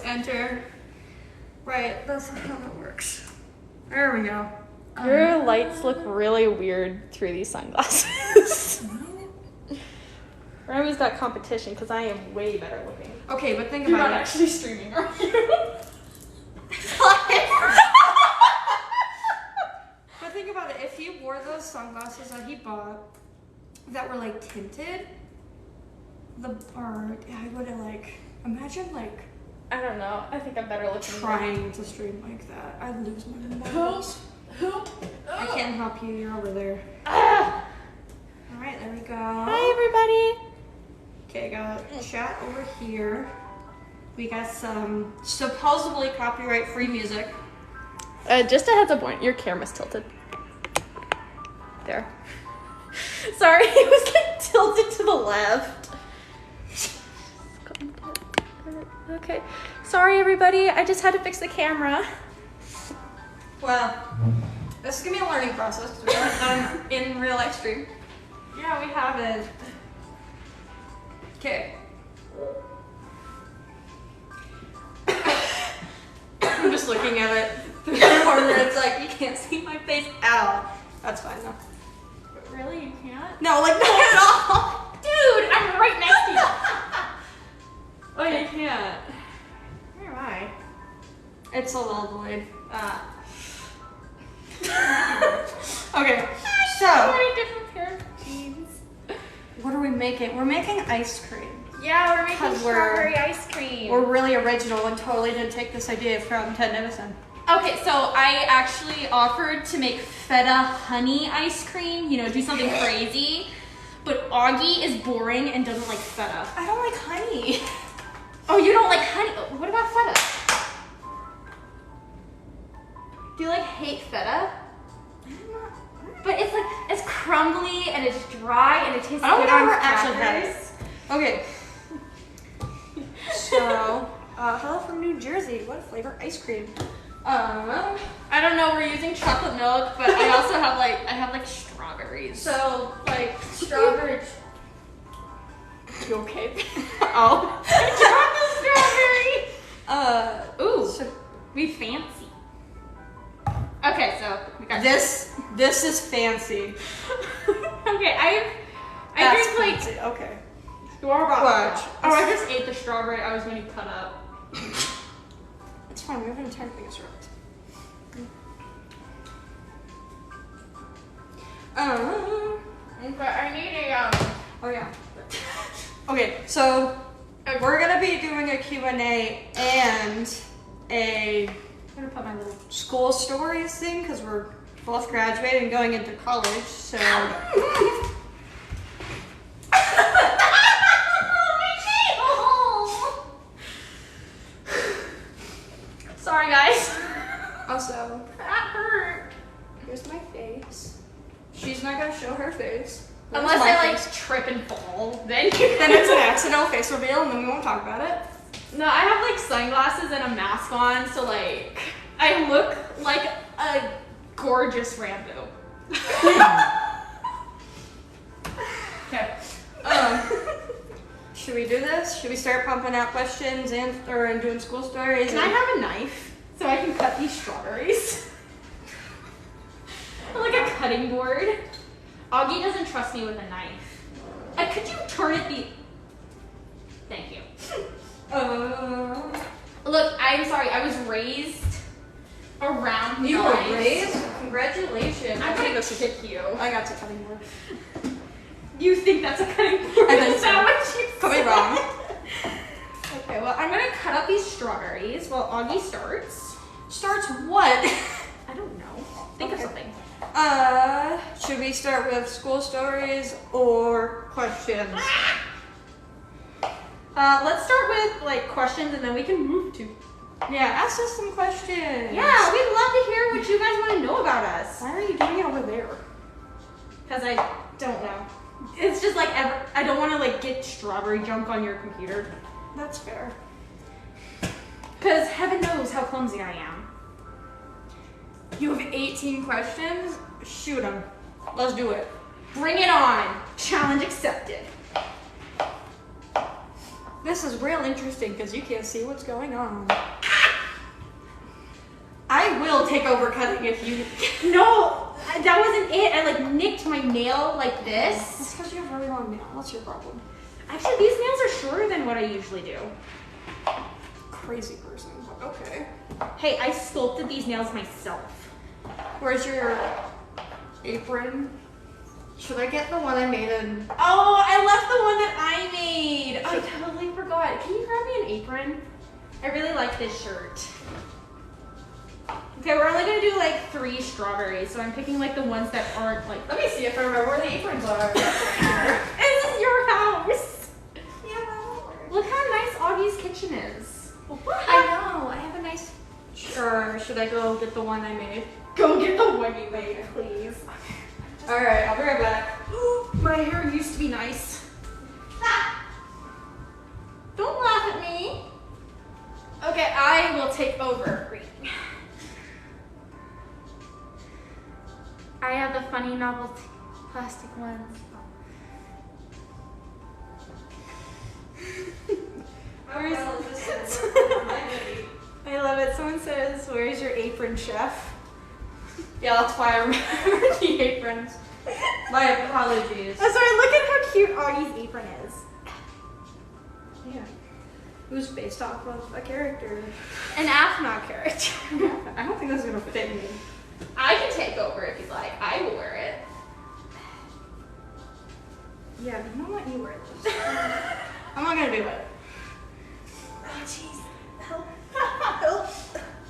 enter. Right, that's how it works. There we go. Your lights look really weird through these sunglasses. Remy's got competition because I am way better looking. Okay, but think You're about not it. actually streaming, are you? But think about it. If he wore those sunglasses that he bought that were like tinted, I would have like, imagine like I don't know. I think I'm better looking. trying to stream like that. I'd lose my mind. I can't help you. You're over there. Ah. All right, there we go. Hi, everybody. Okay, I got chat over here. We got some supposedly copyright-free music. Just a heads up point, your camera's tilted. There. Sorry, it was like tilted to the left. Okay. Sorry, everybody. I just had to fix the camera. Well, this is gonna be a learning process because we haven't done in real life stream. Yeah, we haven't. Okay. I'm just looking at it through the corner. It's like you can't see my face at all. That's fine though. Really? You can't? No, like not at all. Dude, I'm right next to you. Oh, you can't. Where am I? It's a little delayed. Okay, so Very different pair of jeans. what are we making? We're making ice cream. Yeah, we're making 'Cause strawberry ice cream. We're really original and totally didn't take this idea from Ted Nivison. Okay, so I actually offered to make feta honey ice cream, do something crazy. But Augie is boring and doesn't like feta. I don't like honey. Oh, you don't like honey? What about feta? Do you hate feta? But it's it's crumbly and it's dry and it tastes I don't good think I've on ever actually had crackers. it. Okay. So, hello from New Jersey. What flavor ice cream? I don't know. We're using chocolate milk, but I also have I have strawberries. So, strawberry. You okay? Oh. I dropped the strawberry. Ooh, So we fancy. Okay, so we got this is fancy. Okay, I That's drink fancy. Okay. Starbucks. Oh, I just ate the strawberry I was going to cut up. It's fine. We have an entire thing of syrup. Okay, I need a Oh yeah. Okay, so we're gonna be doing a Q&A and I'm gonna put my little school stories thing because we're both graduating and going into college. So. Sorry, guys. Also, That hurt. here's my face. She's not gonna show her face. That's Unless my I face. trip and fall, then you Then it's an accidental face reveal, and then we won't talk about it. No, I have sunglasses and a mask on, so I look like a gorgeous Rambo. Okay. Should we do this? Should we start pumping out questions and doing school stories? Can I have a knife so I can cut these strawberries? Or a cutting board. Augie doesn't trust me with a knife. Could you turn it Thank you. Look, I'm sorry. I was raised around You were knives. raised? Congratulations. I'm gonna kick you. I got to cutting board. You think that's a cutting board? I think Is that so. what you Could be said? wrong. Okay, well, I'm gonna cut up these strawberries while Augie starts. Starts what? I don't know. Think of Okay. something. Should we start with school stories or questions? Let's start with questions and then we can move to. Yeah, ask us some questions. Yeah, we'd love to hear what you guys want to know about us. Why are you doing it over there? Because I don't know. It's just I don't want to get strawberry junk on your computer. That's fair. Because heaven knows how clumsy I am. You have 18 questions? Shoot them. Let's do it. Bring it on. Challenge accepted. This is real interesting because you can't see what's going on. I will take over cutting if you. No, that wasn't it. I like nicked my nail like this. That's because you have really long nails. That's your problem. Actually, these nails are shorter than what I usually do. Crazy person. Okay. Hey, I sculpted these nails myself. Where's your apron? Should I get the one I made in? Oh, I left the one that I made. I totally forgot. Can you grab me an apron? I really like this shirt. Okay, we're only gonna do like 3 strawberries, so I'm picking like the ones that aren't like. Let me see if I remember where the aprons are. This is your house. Yeah. Look how nice Augie's kitchen is. I know. I have a nice. Or should I go get the one I made? Go get the one you made, please. All right, I'll be right back. My hair used to be nice. Don't laugh at me. Okay, I will take over reading. I have the funny novelty plastic ones. I love it. Someone says, "Where's your apron, chef?" Yeah, that's why I remember the aprons. My apologies. Oh, sorry, look at how cute Augie's apron is. Yeah. It was based off of a character. An AFNOG character. I don't think this is gonna fit me. I can take over if you'd like. I will wear it. Yeah, you know what? You wear this. I'm not gonna do it. Oh, jeez. Help. Help.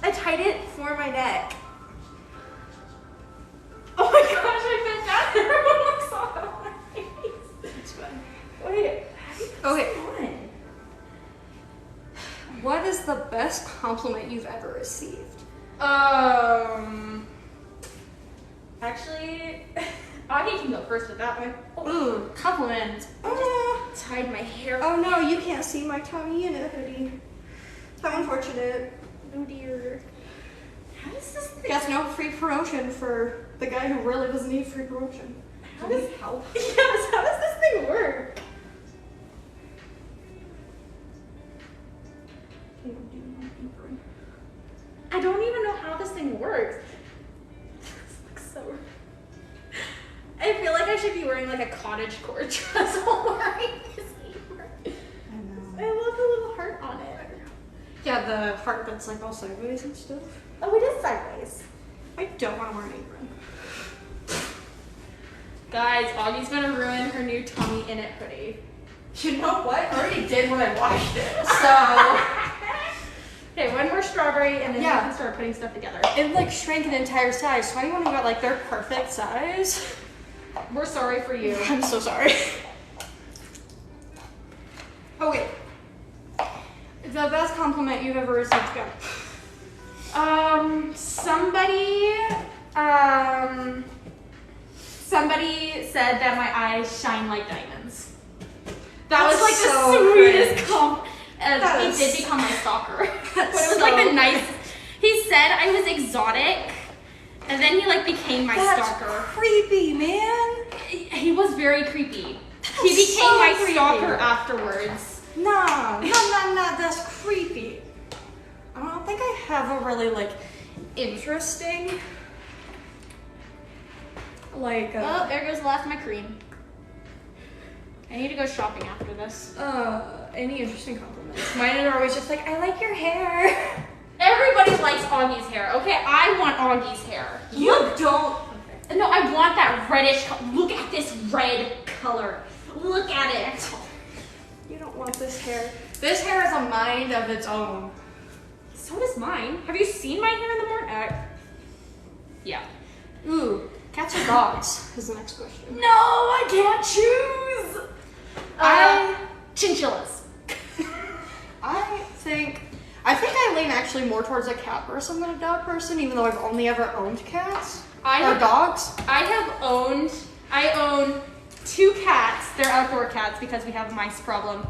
I tied it for my neck. Oh my gosh, I bent down. Everyone saw it on my face. It's fine. Wait. Okay. What is the best compliment you've ever received? Actually, Augie can go first with that one. Ooh, compliment. Tied my hair. Oh no, you can't see my tummy in a hoodie. How unfortunate. Oh dear. How does this thing? That's no free promotion for the guy who really doesn't need free promotion. How does help? Yes, how does this thing work? I don't even know how this thing works. This looks so. I feel like I should be wearing like a cottagecore dress while wearing this apron. I know. I love the little heart on it. Yeah, the heart that's like all sideways and stuff. Oh, it is sideways. I don't want to wear an apron. Guys, Augie's gonna ruin her new Tommy Innit hoodie. You know what? I already did when I washed it. So. Okay, one more strawberry and then Yeah. we can start putting stuff together. It like shrank an entire size. So anyone who got like their perfect size. We're sorry for you. I'm so sorry. Oh wait. The best compliment you've ever received, go. Somebody said that my eyes shine like diamonds. That That's was like so the sweetest cringe. compliment. That He is- did become my stalker. But it That's was like so the nicest. He said I was exotic, and then he like became my That's stalker. creepy, man. He was very creepy. That's He became so my creepy. stalker afterwards. Nah, that's creepy. I don't think I have a really like interesting like Oh, there goes the last of my cream. I need to go shopping after this. any interesting compliments. Mine are always just like, I like your hair. Everybody likes Augie's hair. Okay, I want Augie's hair. You don't. No, I want that reddish. Look at this red color. Look at it. You don't want this hair. This hair has a mind of its own. So does mine. Have you seen my hair in the morning? Yeah. Ooh, cats or dogs is the next question. No, I can't choose. Chinchillas. I think I lean actually more towards a cat person than a dog person, even though I've only ever owned cats or dogs. I own 2 cats. They're outdoor cats because we have a mice problem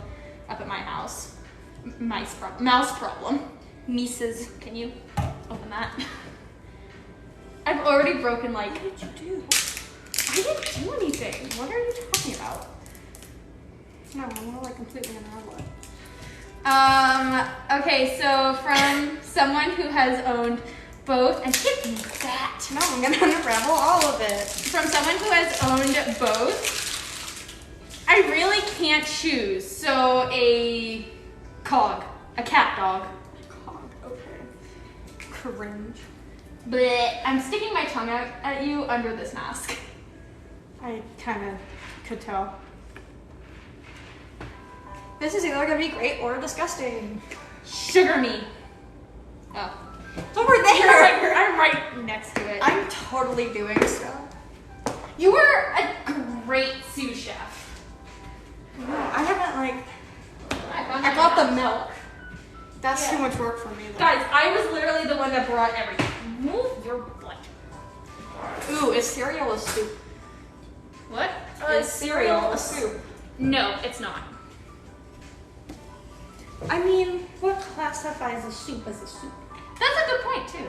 up at my house. Mouse problem. Mises, can you open that? I've already broken like. What did you do? I didn't do anything. What are you talking about? No, I'm more like completely unravel it. Okay, so from someone who has owned both, and give me that. No, I'm gonna unravel all of it. From someone who has owned both, I really can't choose. So a cat dog. Cog, okay. Cringe. Bleh. I'm sticking my tongue out at you under this mask. I kind of could tell. This is either gonna be great or disgusting. Sugar me. Oh. It's over there! I'm right next to it. I'm totally doing stuff. You were a great sous chef. No, I haven't like. I got the milk. That's Yeah. too much work for me though. Guys, I was literally the one that brought everything. Move your butt. Ooh, is cereal a soup? What? Is cereal a soup? No, it's not. I mean, what classifies a soup as a soup? That's a good point too.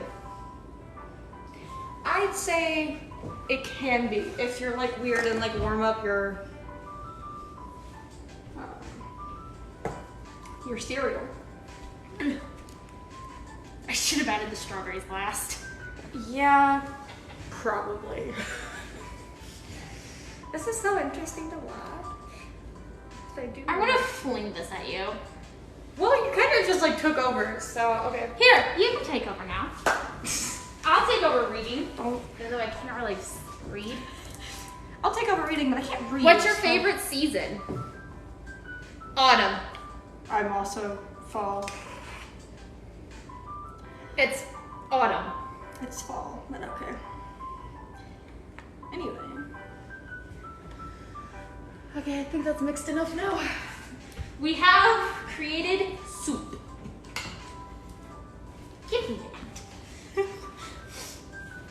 I'd say it can be if you're like weird and like warm up your cereal. I should have added the strawberries last. Yeah, probably. This is so interesting to watch. I'm gonna fling this at you. Well, you kind of just like took over, so okay. Here, you can take over now. I'll take over reading. Don't. Even though I can't really read. I'll take over reading, but I can't read. What's your so- favorite season? Autumn. I'm also fall. It's autumn. It's fall, but okay. Anyway. Okay, I think that's mixed enough now. We have created soup. Give me that.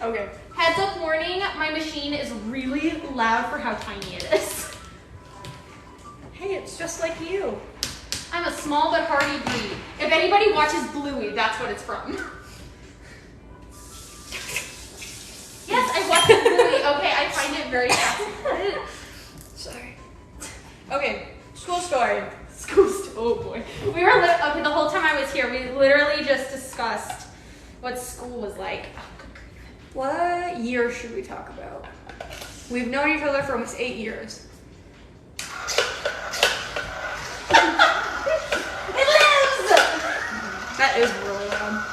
Okay. Heads up warning, my machine is really loud for how tiny it is. Hey, it's just like you. I'm a small but hardy breed. If anybody watches Bluey, that's what it's from. Yes, I watched Bluey. Okay, I find it very fascinating. Sorry. Okay, school story. Oh boy. We were okay, the whole time I was here, we literally just discussed what school was like. Oh, good grief. What year should we talk about? We've known each other for almost 8 years. It lives! That is really loud.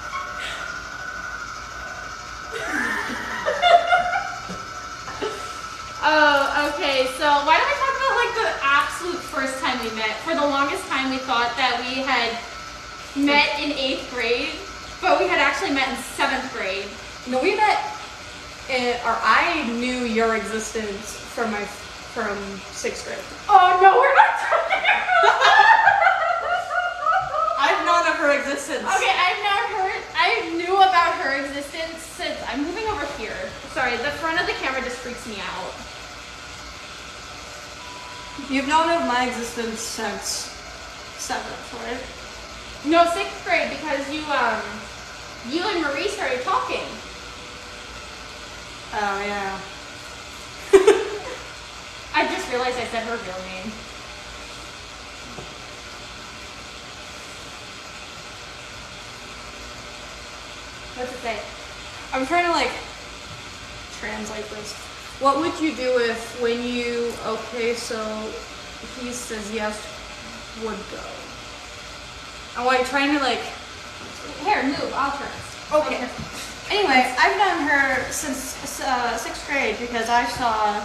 Oh, okay. So why don't we talk about like the absolute first time we met? For the longest time, we thought that we had met in 8th grade, but we had actually met in 7th grade. No, we met, or I knew your existence from 6th grade. Oh no, we're not talking I've known of her existence. Okay, I knew about her existence since I'm moving over here. Sorry, the front of the camera just freaks me out. You've known of my existence since 7th, right? No, 6th grade because you and Marie started talking. Oh, yeah. I just realized I said her real name. What's it say? I'm trying to like translate this. What would you do if when you, okay, so he says yes, would go? I'm like trying to like, Here, move. I'll trust. okay. Anyway, I've known her since 6th grade because I saw,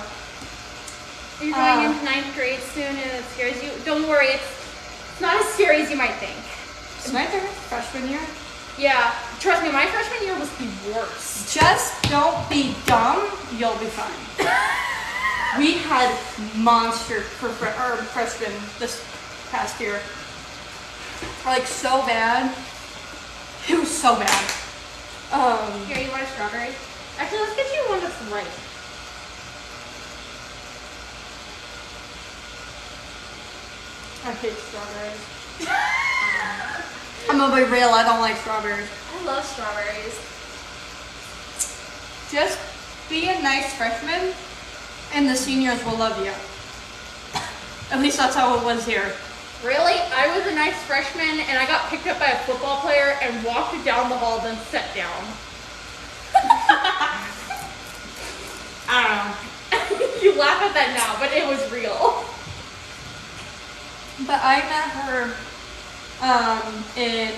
You're going into 9th grade soon and it scares you. Don't worry, it's not as scary as you might think. it's my third freshman year. Yeah, trust me, my freshman year was the worst. Just don't be dumb, you'll be fine. We had monster freshmen this past year. Like so bad. It was so bad. Here, you want a strawberry? Actually, let's get you one that's right. I hate strawberries. I'm gonna be real, I don't like strawberries. I love strawberries. Just be a nice freshman and the seniors will love you. At least that's how it was here. Really? I was a nice freshman and I got picked up by a football player and walked down the hall, then sat down. I don't know. You laugh at that now, but it was real. But I met her in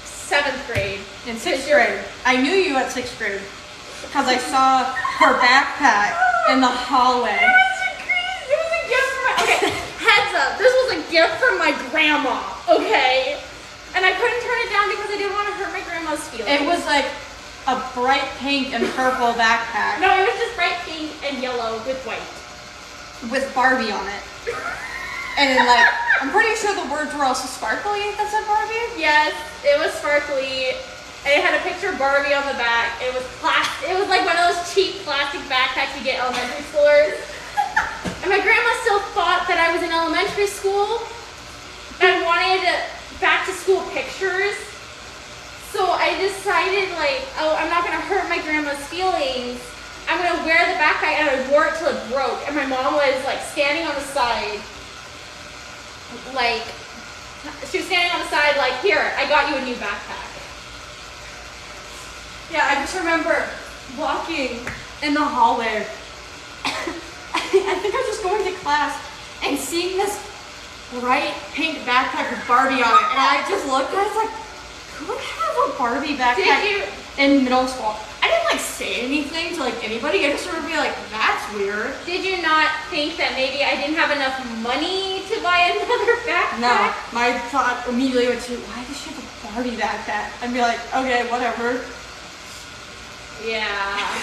7th grade. in 6th grade. I knew you at 6th grade because I saw her backpack in the hallway. It was a gift from my, okay, heads up, this was a gift from my grandma, okay? And I couldn't turn it down because I didn't want to hurt my grandma's feelings. It was like a bright pink and purple backpack No, it was just bright pink and yellow with white. with Barbie on it. And then like, I'm pretty sure the words were also sparkly that said Barbie. Yes, it was sparkly. And it had a picture of Barbie on the back. It was plastic. It was like one of those cheap plastic backpacks you get elementary schoolers. And my grandma still thought that I was in elementary school and wanted back to school pictures. So I decided like, oh, I'm not gonna hurt my grandma's feelings. I'm gonna wear the backpack, and I wore it till it broke. And my mom was like standing on the side, like she was standing on the side, like, here, I got you a new backpack. Yeah, I just remember walking in the hallway. I think I was just going to class and seeing this bright pink backpack with Barbie on it, and I just looked at it, I was like, who would have a Barbie backpack in middle school? I didn't like say anything to like anybody. I just remember being like, that's weird. Did you not think that maybe I didn't have enough money to buy another backpack? No, my thought immediately went to, why does she have a Barbie backpack? I'd be like, okay, whatever. Yeah.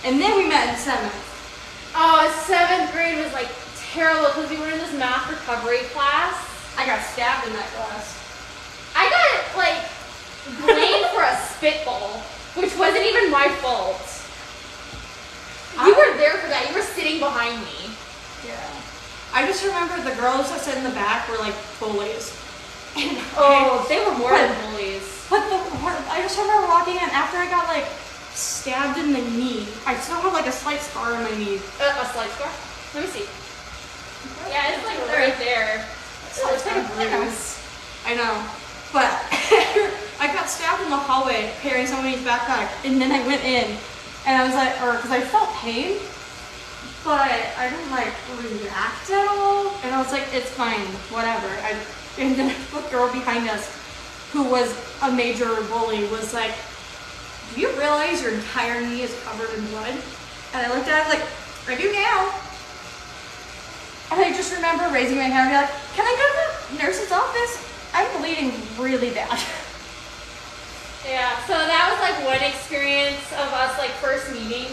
And then we met in 7th. Oh, 7th grade was like terrible because we were in this math recovery class. I got stabbed in that class. I got like blamed for a spitball, which wasn't even my fault. You were there for that. You were sitting behind me. Yeah. I just remember the girls that sat in the back were like bullies. And Oh, they were more than bullies. But I just remember walking in after I got like stabbed in the knee. I still have like a slight scar on my knee. A slight scar? Let me see. Yeah, it's like right there. It's like a bruise. I know. But I got stabbed in the hallway carrying somebody's backpack, and then I went in, and I was like, because I felt pain, but I didn't like react at all, and I was like, it's fine, whatever. And then the girl behind us, who was a major bully, was like, do you realize your entire knee is covered in blood? And I looked at it like, I do now. And I just remember raising my hand and be like, can I go to the nurse's office? I'm bleeding really bad. Yeah, so that was like one experience of us like first meeting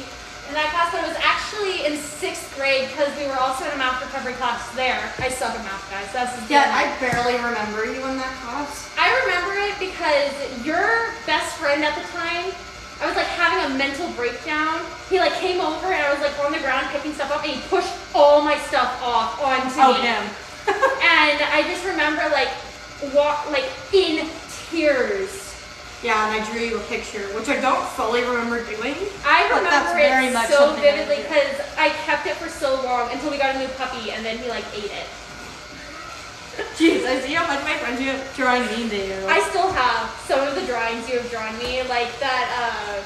in that class, but it was actually in 6th grade because we were also in a math recovery class there. I suck at math, guys. That's the Yeah, I barely remember you in that class. I remember it because your best friend at the time, I was like having a mental breakdown. He like came over and I was like on the ground picking stuff up and he pushed all my stuff off onto me. him. And I just remember like in tears. Yeah, and I drew you a picture, which I don't fully remember doing. I but that's remember very it much so something I vividly do. because I kept it for so long until we got a new puppy and then he like ate it. Jeez, I see how much my friends are drawing mean to you. I still have some of the drawings you have drawn me, like that,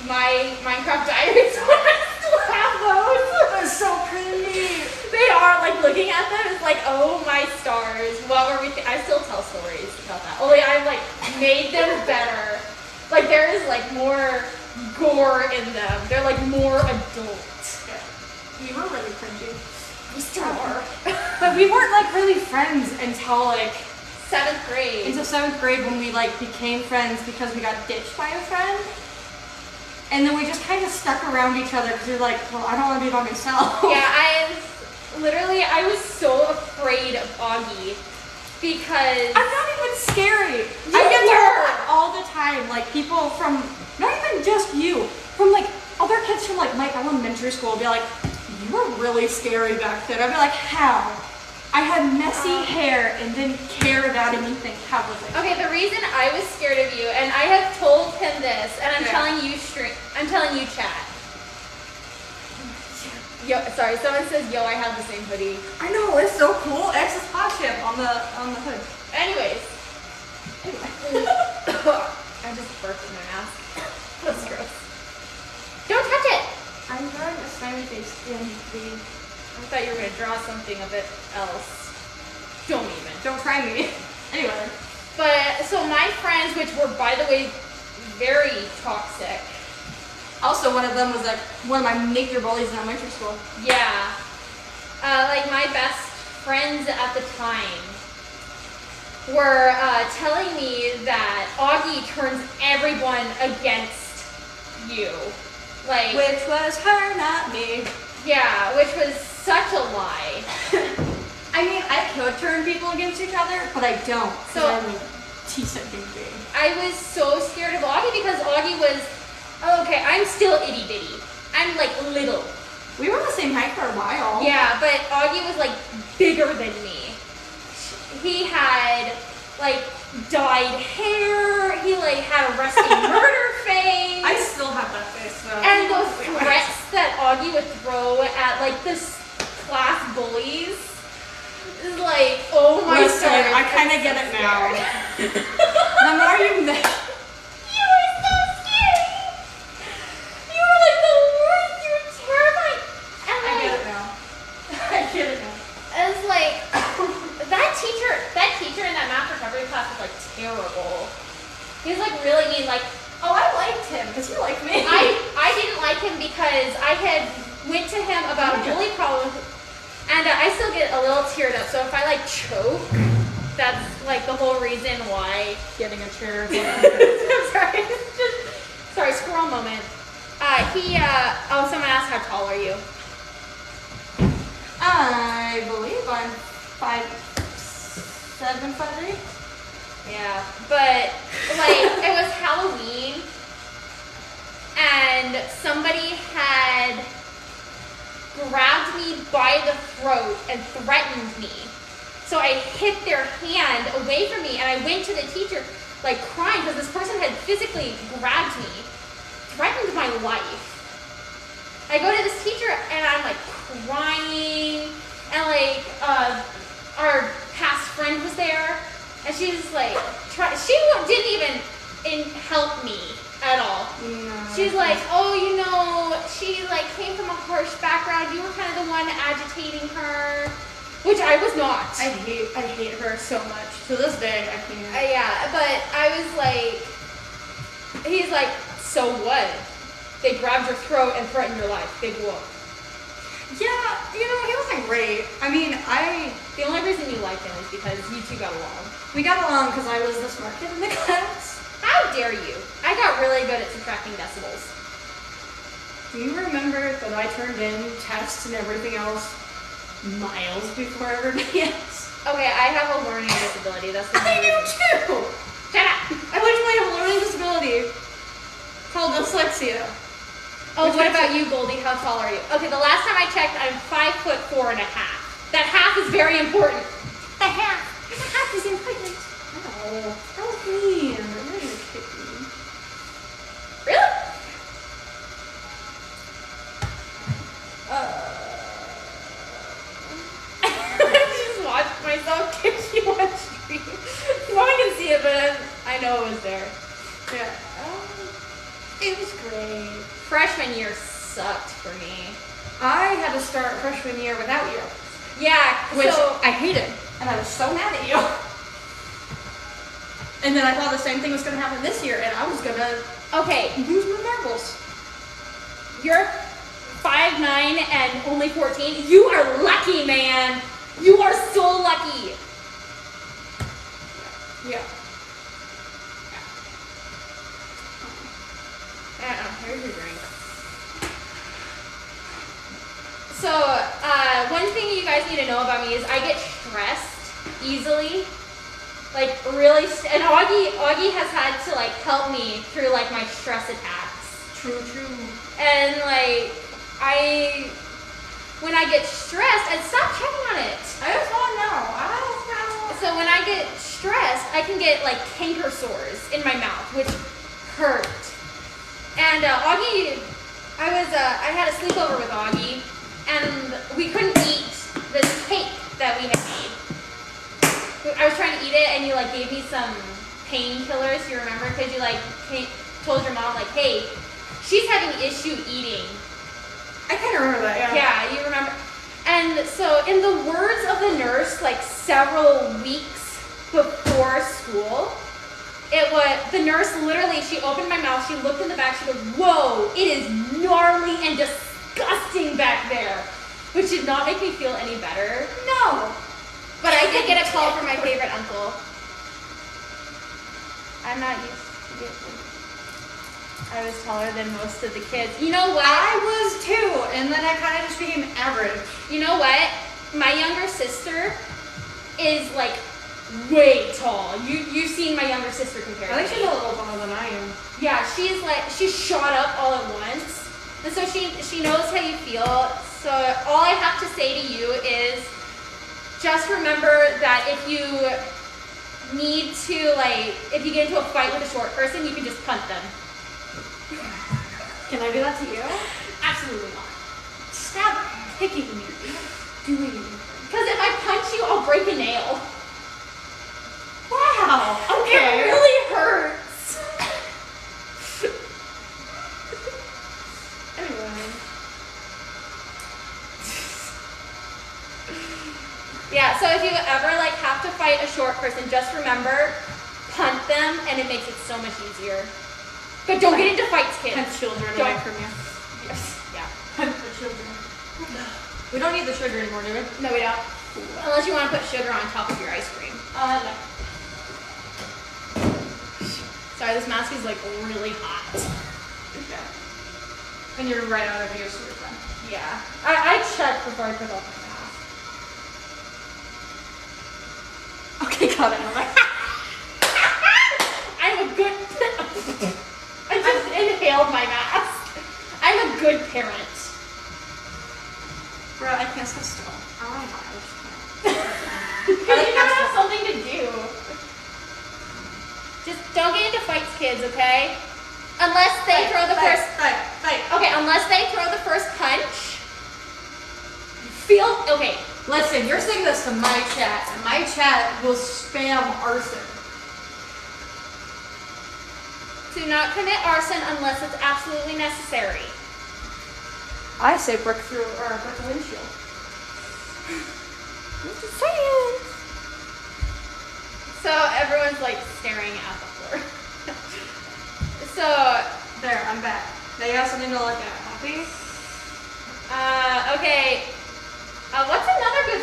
my Minecraft diaries. I still have those. They're so pretty. They are, like, looking at them, it's like, oh my stars, what were we I still tell stories about that. Only I've, like, made them better. Like, there is, like, more gore in them. They're, like, more adult. We were really cringy. We still are. But we weren't like really friends until like 7th grade. into 7th grade when we like became friends because we got ditched by a friend. And then we just kind of stuck around each other because we were like, well, I don't want to be by myself. Yeah, I was so afraid of Augie because I'm not even scary. You I get were. told that all the time, like people from, not even just you, from like other kids from like my elementary school will be like, you were really scary back then. I'd be like, how? I had messy hair and didn't care about anything. How was it? okay, the reason I was scared of you, and I have told him this, and I'm Yeah. telling you chat. Yo, sorry, someone says, yo, I have the same hoodie. I know, it's so cool. X's hot chip on the hood. Anyways. I just burped in my mask. That's gross. Don't touch it! I'm drawing a smiley face in the... I thought you were going to draw something of it else. Don't even. Don't try me. Anyway. But, so my friends, which were, by the way, very toxic. Also, one of them was like one of my major bullies in elementary school. Yeah. Like my best friends at the time were telling me that Augie turns everyone against you. Like, which was her, not me. Yeah, which was such a lie. I mean, I could turn people against each other, but I don't. So I'm a decent human being. I was so scared of Augie because Augie was, oh, okay, I'm still itty bitty. I'm like little. We were the same height for a while. Yeah, but Augie was like bigger than me. He had like dyed hair. He like had a resting murder face. I still have that face though. And those threats that Augie would throw at like this class bullies is like, oh my god. Listen, I kind of get it now. The more you know. You were so scary. You were like the worst. You were terrifying. And like, I get it now. I get it now. it's like that teacher in that math recovery class was like terrible. He was like really mean. Like, Oh, I liked him because you liked me. I didn't like him because I had went to him about a bully problem, and I still get a little teared up. So if I like choke, that's like the whole reason why. Getting a chair. I'm sorry. Sorry, squirrel moment. Someone asked how tall are you? I believe I'm 5'7", 5'8". Yeah, but like it was Halloween and somebody had grabbed me by the throat and threatened me. So I hit their hand away from me and I went to the teacher like crying because this person had physically grabbed me, threatened my life. I go to this teacher and I'm like crying and like our past friend was there. And she's like, she didn't even help me at all. No. She's like, oh, you know, she like came from a harsh background. You were kind of the one agitating her, which I was not. I hate her so much. To this day, I can't. Yeah, but I was like, he's like, so what? They grabbed your throat and threatened your life. Big whoop. Yeah, you know, he wasn't great. I mean, The only reason you liked him is because you two got along. we got along because I was the smart kid in the class. How dare you? I got really good at subtracting decibels. Do you remember that I turned in tests and everything else miles before everybody else? Okay, I have a learning disability. That's the I only do reason. too! Shut up! I literally have a learning disability called dyslexia. Oh, what about you, Goldie? How tall are you? Okay, the last time I checked, I'm 5'4.5". That half is very important. The half is important. Oh, that was mean. I'm ready to kick you. Really? I just watched myself kick you on stream. No one can see it, but I know it was there. Yeah. It was great. Freshman year sucked for me. I had to start freshman year without you, Yeah, which so I hated, and I was so mad at you. And then I thought the same thing was going to happen this year, and I was going to okay, lose my marbles. you're 5'9" and only 14. You are lucky, man. You are so lucky. Yeah. Here's your drink. So, one thing you guys need to know about me is I get stressed easily. Like, really, and Augie has had to, like, help me through, like, my stress attacks. True. And, like, when I get stressed, and stop checking on it. I just want to know. I don't know. So when I get stressed, I can get, like, canker sores in my mouth, which hurt. And Augie, I had a sleepover with Augie, and we couldn't eat this cake that we had made. I was trying to eat it, and you like gave me some painkillers. You remember? Because you like told your mom like, "Hey, she's having issue eating." I kind of remember that. Yeah. Yeah, you remember. And so, in the words of the nurse, like several weeks before school, it was the nurse literally. She opened my mouth. She looked in the back. She goes, "Whoa, it is gnarly and disgusting back there," which did not make me feel any better. No. But I did get a call from my favorite uncle. I'm not used to it. I was taller than most of the kids. You know what? I was too, and then I kind of just became average. You know what? My younger sister is like way tall. You've seen my younger sister compared to I me. think she's a little taller than I am. Yeah, she's shot up all at once. And so she knows how you feel. So all I have to say to you is just remember that if you need to, like, if you get into a fight with a short person, you can just punt them. Can I do that to you? Absolutely not. Stop kicking me. Doing it. Because if I punch you, I'll break a nail. Wow. It really hurts. Anyway. Yeah, so if you ever like have to fight a short person, just remember, punt them, and it makes it so much easier. But don't get into fights, kids. Punt children Don't. away from you. Yes. Yeah. Punt the children. We don't need the sugar anymore, do we? No, we don't. Unless you want to put sugar on top of your ice cream. No. Sorry, this mask is like really hot. Yeah. And you're right out of your sugar time. Yeah. I checked before I took off my mask. Okay, got it. I'm a good. I just inhaled my mask. I'm a good parent. Bro, I can't sit still. I want to hide. Because you never have something to do. Just don't get into fights, kids, okay? Unless they throw the first. Fight. Okay, unless they throw the first punch. Okay. Listen, you're saying this to my chat, and my chat will spam arson. Do not commit arson unless it's absolutely necessary. I say brick through or brick windshield. I'm just saying. So everyone's like staring at the floor. So There, I'm back. Now you have something to look at. Happy? okay. What's another good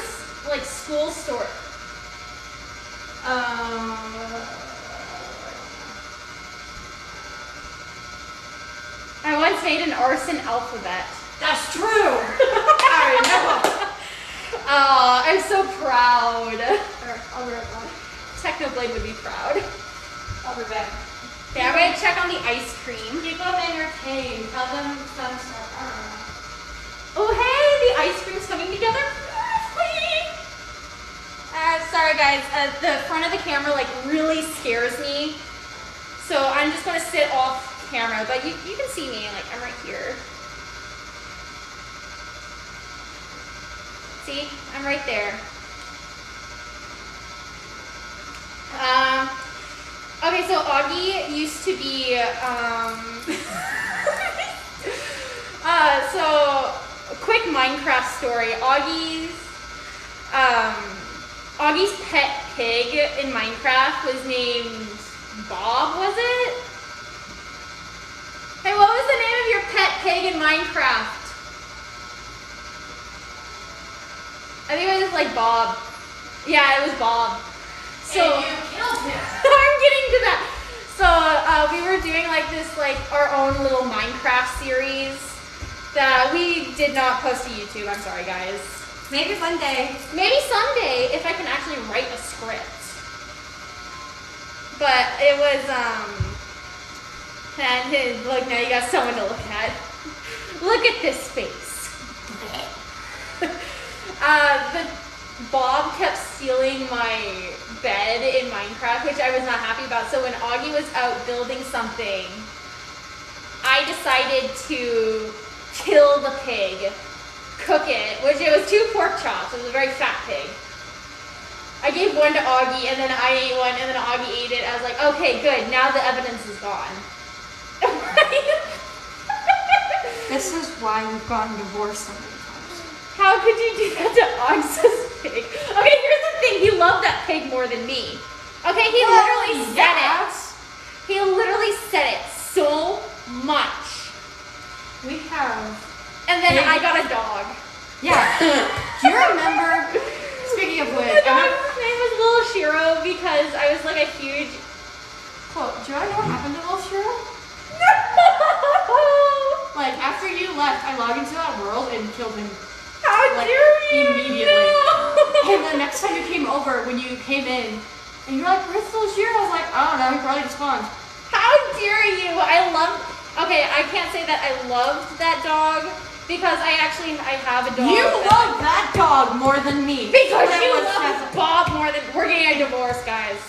like school story? I once made an arson alphabet. That's true. Alright, no. Oh, I'm so proud. I'll be right back. Technoblade would be proud. I'll be back. Okay, I'm gonna check on the ice cream. Keep them entertained. Tell them some stuff. I don't know. Oh hey, the ice cream's coming together beautifully. Sorry guys, the front of the camera like really scares me. So I'm just gonna sit off camera, but you can see me, like I'm right here. See, I'm right there. Okay, so Augie used to be, so quick Minecraft story. Augie's pet pig in Minecraft was named Bob, was it? Hey, what was the name of your pet pig in Minecraft? I think it was like Bob. Yeah, it was Bob. So and you killed him. I'm getting to that. So we were doing like this, like our own little Minecraft series that we did not post to YouTube. I'm sorry, guys. Maybe one day. Maybe someday if I can actually write a script. But it was and look, now you got someone to look at. Look at this face. The Bob kept stealing my bed in Minecraft, which I was not happy about. So when Augie was out building something, I decided to kill the pig cook it, which it was 2 pork chops. It was a very fat pig. I gave one to Augie, and then I ate one, and then Augie ate it. I was like, okay, good. Now the evidence is gone. This is why we've gotten divorced so many times. How could you do that to Augs's pig? Okay, here's the thing. He loved that pig more than me. Okay, he literally said it. He literally said it so much. We have. And then I got a dog. Yeah. Do you remember? Speaking of which, The dog's name was Little Shiro because I was like a huge. Chloe, do you want to know what happened to Little Shiro? No! Like, after you left, I logged into that world and killed him. How Like, dare you? immediately. No! And the next time you came over, when you came in, and you were like, where's Little Shiro? I was like, I don't know, he probably just spawned. How dare you? Okay, I can't say that I loved that dog because I have a dog. You love that dog more than me. Because That you was love definitely- Bob more than. We're getting a divorce, guys.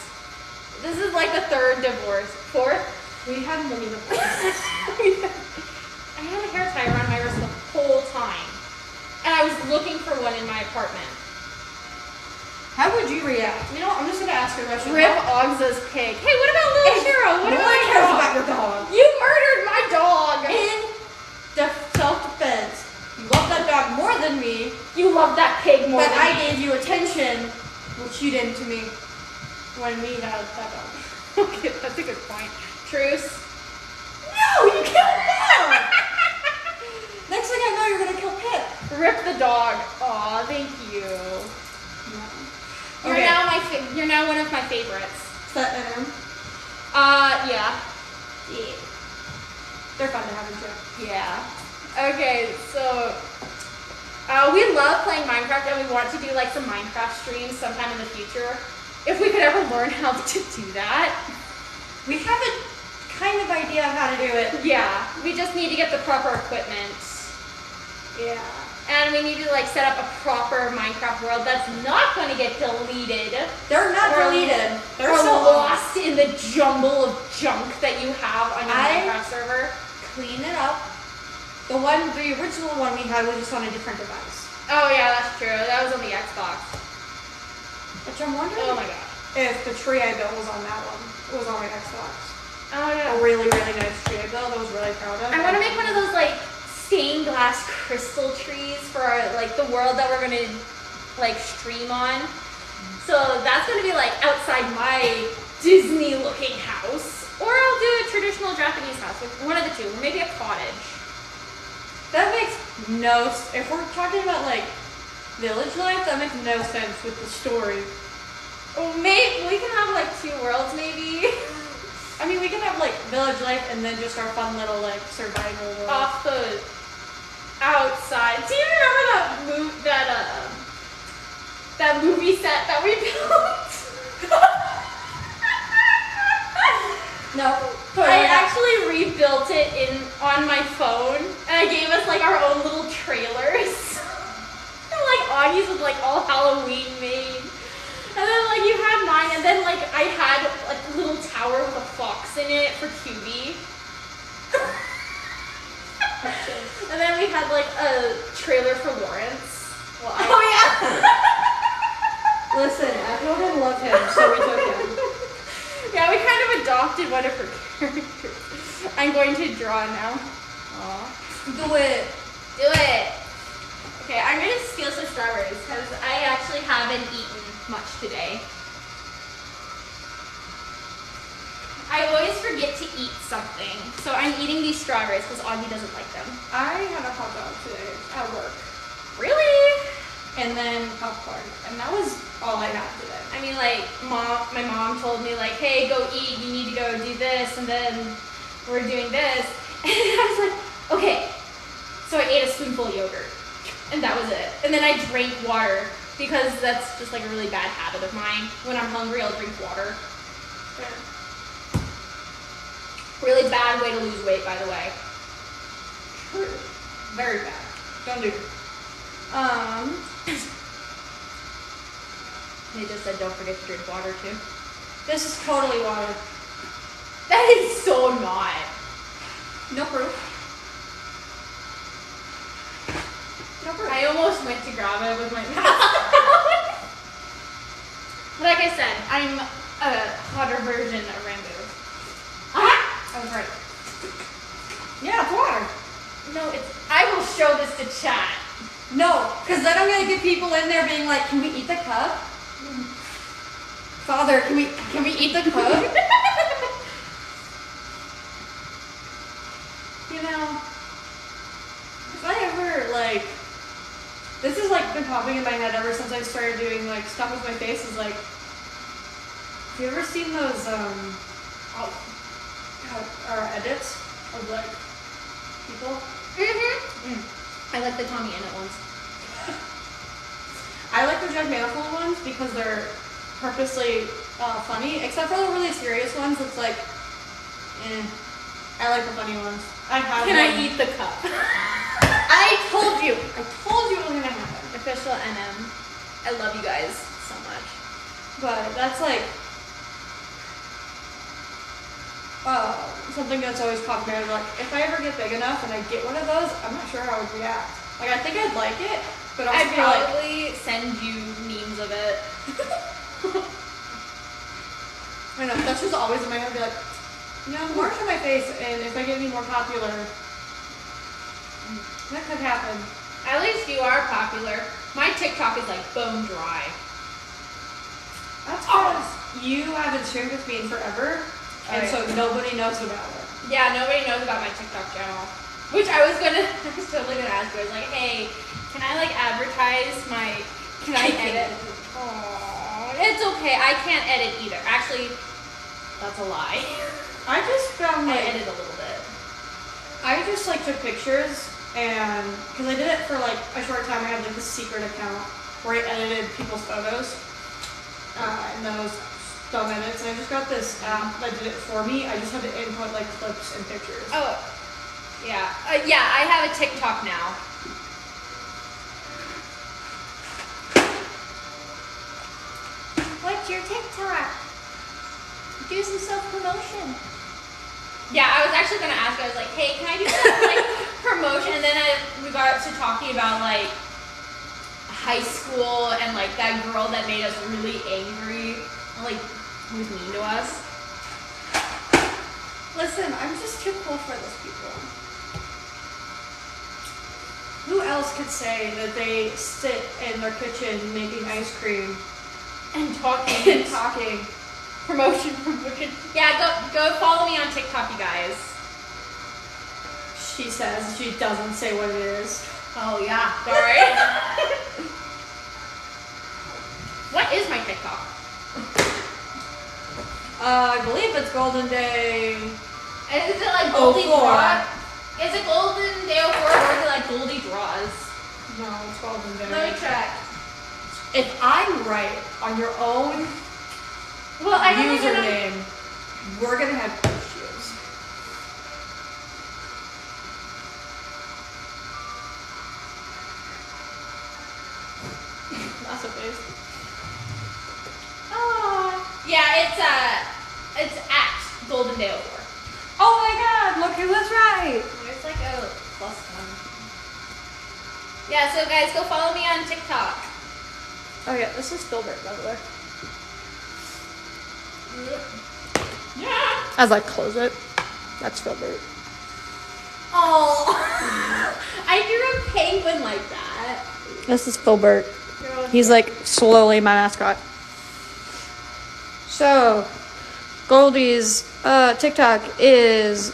This is like the 3rd divorce. 4th? We had many divorces. I had a hair tie around my wrist the whole time. And I was looking for one in my apartment. How would you react? You know what? I'm just gonna ask you a question. Rip Ogza's pig. Hey, what about Little Shiro? What No about one your cares dog? about your dog. You murdered my dog. In self-defense, you love that dog more than me, You love that pig more but than I me. gave you attention, which you didn't to me when we had that dog. Okay, that's a good point. Truce. No, you killed Pip! Next thing I know, you're gonna kill Pip. Rip the dog. Aw, thank you. You're Okay. you're now one of my favorites. Is that NM? Yeah. They're fun to have in too. Yeah. Okay, so we love playing Minecraft and we want to do like some Minecraft streams sometime in the future. If we could ever learn how to do that. We have a kind of idea of how to do it. Yeah, we just need to get the proper equipment. Yeah. And we need to like set up a proper Minecraft world that's not going to get deleted. They're not Or- deleted. They're Or still lost in the jumble of junk that you have on your I- Minecraft server. Clean it up. The original one we had was just on a different device. Oh yeah, that's true. That was on the Xbox. Which I'm wondering Oh my god. if the tree I built was on that one. It was on my Xbox. Oh yeah. A really, really nice tree I built. I was really proud of. I want to make one of those like stained glass crystal trees for our, like the world that we're gonna like stream on. So that's gonna be like outside my Disney looking house, or I'll do a traditional Japanese house, one of the two, or maybe a cottage. That makes no. If we're talking about like village life, that makes no sense with the story. Or maybe we can have like 2 worlds, maybe. I mean, we can have like village life and then just our fun little like survival world. Off the outside. Do you remember that movie set that we built? No, I actually rebuilt it on my phone, and I gave us like our own little trailers. And like Augie's was like all Halloween made. And then like you had mine, and then like I had like a little tower with a fox in it for QB. And then we had like a trailer for Lawrence. Well, Listen, everyone loved him, so we took him. Yeah, we kind of adopted one of her characters. I'm going to draw now. Aw. Do it. Do it. Okay, I'm going to steal some strawberries because I actually haven't eaten much today. I always forget to eat something, so I'm eating these strawberries because Augie doesn't like them. I had a hot dog today at work, Really? and then popcorn, and that was all I had today. I mean, like, my mom told me, like, hey, go eat, you need to go do this, and then we're doing this. And I was like, okay. So I ate a spoonful of yogurt, and that was it. And then I drank water, because that's just like a really bad habit of mine. When I'm hungry, I'll drink water. Really bad way to lose weight, by the way. True. Very bad. Don't do it. They just said don't forget to drink water, too. This is totally water. That is so not. No proof. I almost went to grab it with my mouth. Like I said, I'm a hotter version of Rambo. Ah! I was right. Yeah, it's water. No, I will show this to chat. No, because then I'm gonna get people in there being like, can we eat the cup? Father, can we eat the cup? You know, if I ever like, this has like been popping in my head ever since I started doing like stuff with my face. Is like, have you ever seen those edits of like people? I like the Tommy Innit ones. I like the Jack Manifold ones because they're purposely funny, except for the really serious ones. It's like, I like the funny ones. Can I eat the cup? I told you it was gonna happen. Official NM. I love you guys so much. But that's like something that's always popped in my head. Like, if I ever get big enough and I get one of those, I'm not sure how I would react. Like, I think I'd like it, but also I'd probably send you memes of it. I know, that's just always in my head. I'd be like, you know, more to my face, and if I get any more popular, that could happen. At least you are popular. My TikTok is like bone dry. That's because you haven't streamed with me in forever, and so nobody knows about it. Yeah, nobody knows about my TikTok channel. Which I was totally gonna ask you. I was like, hey, can I like advertise my, can I edit? Oh, it's okay. I can't edit either. Actually, that's a lie. I just found I like, edit a little bit. I just like took pictures, and because I did it for like a short time, I had like this secret account where I edited people's photos, and those dumb edits. And I just got this app that did it for me. I just had to input like clips and pictures. Oh, yeah. Yeah, I have a TikTok now. What's your TikTok? Do some self-promotion. Yeah, I was actually gonna ask. I was like, "Hey, can I do some like promotion?" And then we got to talking about like high school and like that girl that made us really angry, and, like who was mean to us. Listen, I'm just too cool for those people. Who else could say that they sit in their kitchen making ice cream And talking. Promotion. Yeah, go follow me on TikTok, you guys. She says. She doesn't say what it is. Oh yeah, sorry. What is my TikTok? I believe it's Golden Day. Is it like Goldie Draw? Is it Golden Day 04 or is it like Goldie Draws? No, it's Golden Day. Let me check. If I'm right on your own Well, I don't even know. username, we're gonna have issues. That's a face. Yeah, it's at Golden Day 04. Oh my god, look who was right! There's like a +1. Yeah, so guys, go follow me on TikTok. Oh yeah, this is Filbert, by the way. Yeah. As I close it, that's Filbert. Oh, I drew a penguin like that. This is Filbert. He's like slowly my mascot. So, Goldie's TikTok is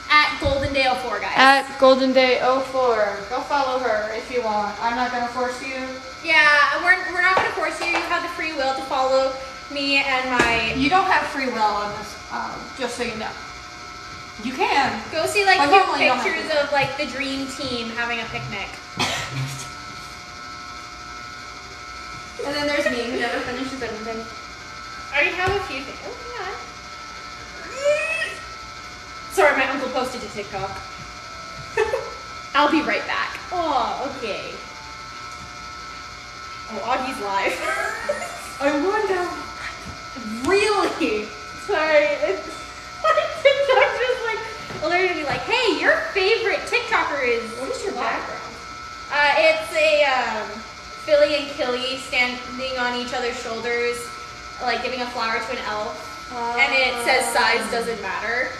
At Golden Day 04, guys. at Golden Day 04. Go follow her if you want. I'm not gonna force you. Yeah, we're not gonna force you. You have the free will to follow me and my. You don't have free will on this. Just so you know. You can. Go see like But cute normally you don't have pictures of like the dream team having a picnic. And then there's me, who never finishes anything. I already have a few things. Oh, hang on. Sorry, my uncle posted to TikTok. I'll be right back. Oh, okay. Oh, Augie's live. I wonder. Really? Sorry. It's like TikTok just like alerted me like, hey, your favorite TikToker is. What is your background? It's Philly and Killy standing on each other's shoulders, like giving a flower to an elf. And it says size doesn't matter.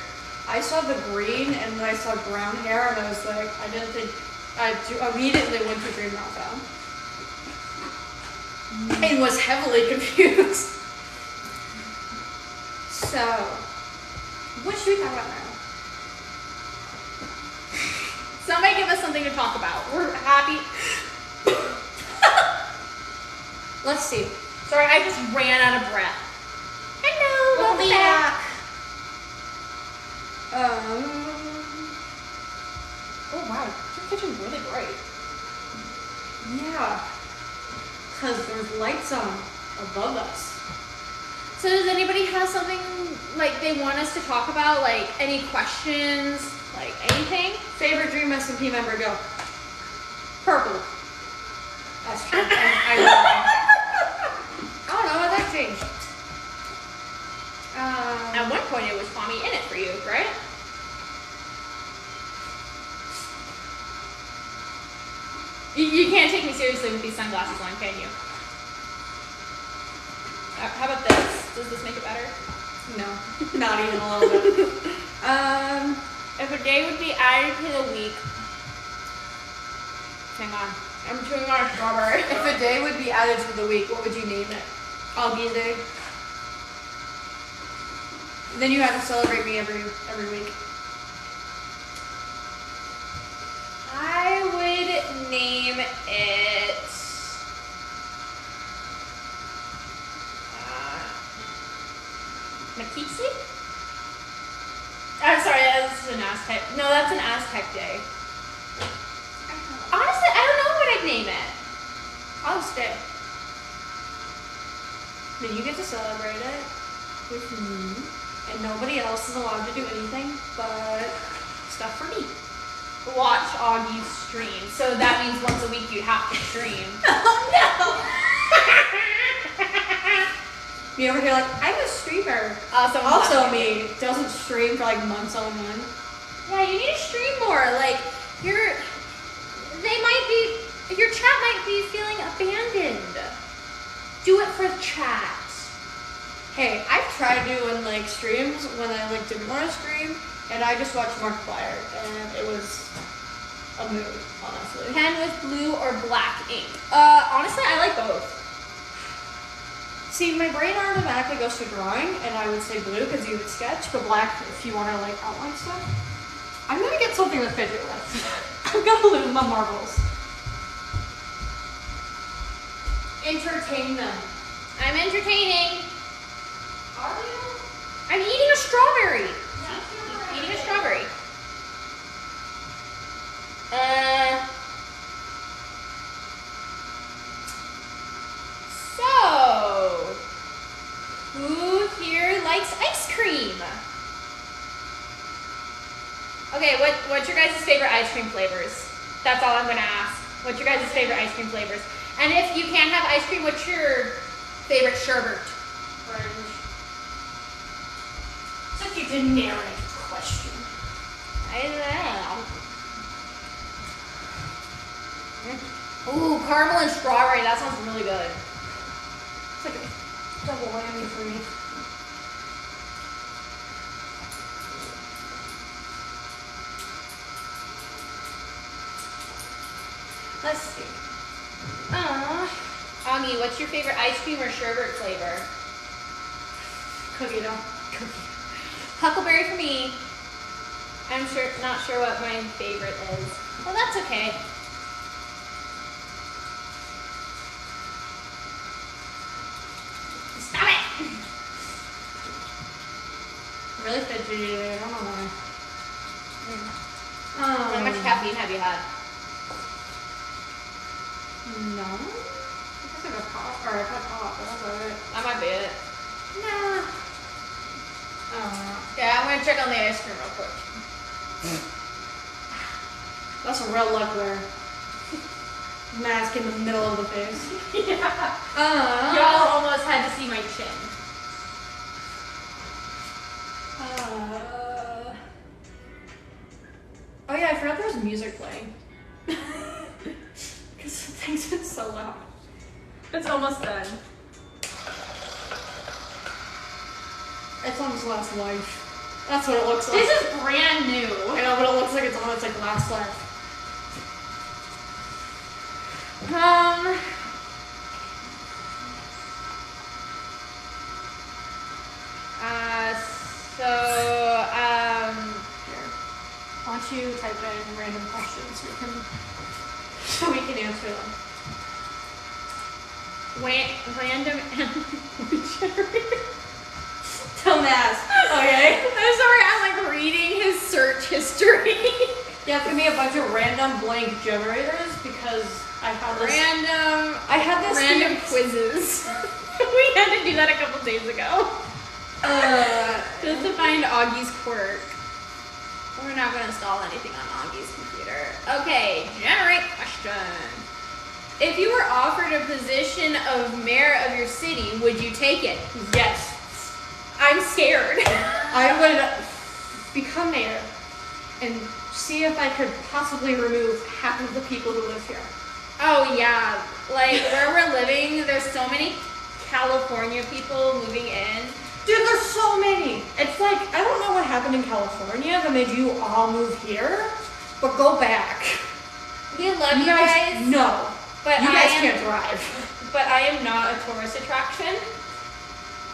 I saw the green and then I saw brown hair and I was like, I didn't think, I immediately went to Dream Meltdown. And was heavily confused. So, what should we talk about now? Somebody give us something to talk about. We're happy. Let's see. Sorry, I just ran out of breath. Hello, welcome back. Oh wow, your kitchen's really bright. Yeah. Because there's lights on above us. So does anybody have something like they want us to talk about? Like any questions? Like anything? Favorite Dream SMP member, go. Purple. That's true. I don't know, that changed. At one point it was Tommy in it for you, right? You can't take me seriously with these sunglasses on, can you? How about this? Does this make it better? No, not even a little bit. If a day would be added to the week. Hang on. I'm chewing on a strawberry. If a day would be added to the week, what would you name it? Augie's Day. Then you have to celebrate me every week. I would name it Makisi? I'm sorry, that's an Aztec. No, that's an Aztec day. Honestly, I don't know what I'd name it. Augie's Day. Then you get to celebrate it with me, and nobody else is allowed to do anything but stuff for me. Watch Augie's stream. So that means once a week you have to stream. Oh no! You ever hear like, I'm a streamer. Also me, doesn't stream for like months on end. Yeah, you need to stream more. Like, your chat might be feeling abandoned. Do it for the chat. Hey, I've tried doing like streams when I like didn't want to stream, and I just watched Markiplier, and it was a mood, honestly. Pen with blue or black ink? Honestly, I like both. See, my brain automatically goes to drawing, and I would say blue because you would sketch, but black if you want to like outline stuff. I'm gonna get something to fidget with. I'm gonna lose my marbles. Entertain them. I'm entertaining. Are you? I'm eating a strawberry. Yeah. Eating a strawberry. So, who here likes ice cream? Okay, what's your guys' favorite ice cream flavors? That's all I'm gonna ask. What's your guys' favorite ice cream flavors? And if you can't have ice cream, what's your favorite sherbet? Orange. Such a generic question. I don't know. Ooh, caramel and strawberry. That sounds really good. It's like a double whammy for me. Let's see. Augie, what's your favorite ice cream or sherbet flavor? Cookie dough. Huckleberry for me. I'm not sure what my favorite is. Well, that's okay. Stop it! Really fidgety today, I don't know why. How much caffeine have you had? No. I guess I got pop, or I got pop, but that's alright. That might be it. Nah. Yeah, I'm gonna check on the ice cream real quick. That's a real luck there. Mask in the middle of the face. Yeah. Y'all almost had to see my chin. Oh yeah, I forgot there was music playing. Because Thing's been so loud. It's almost done. It's on its last life. That's what it looks like. This is brand new. I know, but it looks like it's on its like last life. Here. Why don't you type in random questions so we can answer them. Random animal generator. Dumbass. Okay. I'm sorry, I'm like reading his search history. Yeah, it's gonna be a bunch of random blank generators because I had this. Random quizzes. We had to do that a couple days ago. Just to find Augie's quirk. We're not gonna install anything on Augie's computer. Okay, generate question. If you were offered a position of mayor of your city, would you take it? Yes. I'm scared. I would become mayor and see if I could possibly remove half of the people who live here. Oh yeah, like where we're living, there's so many California people moving in. Dude, there's so many. It's like, I don't know what happened in California that made you all move here, but go back. We love you guys. No. But you guys can't drive. But I am not a tourist attraction,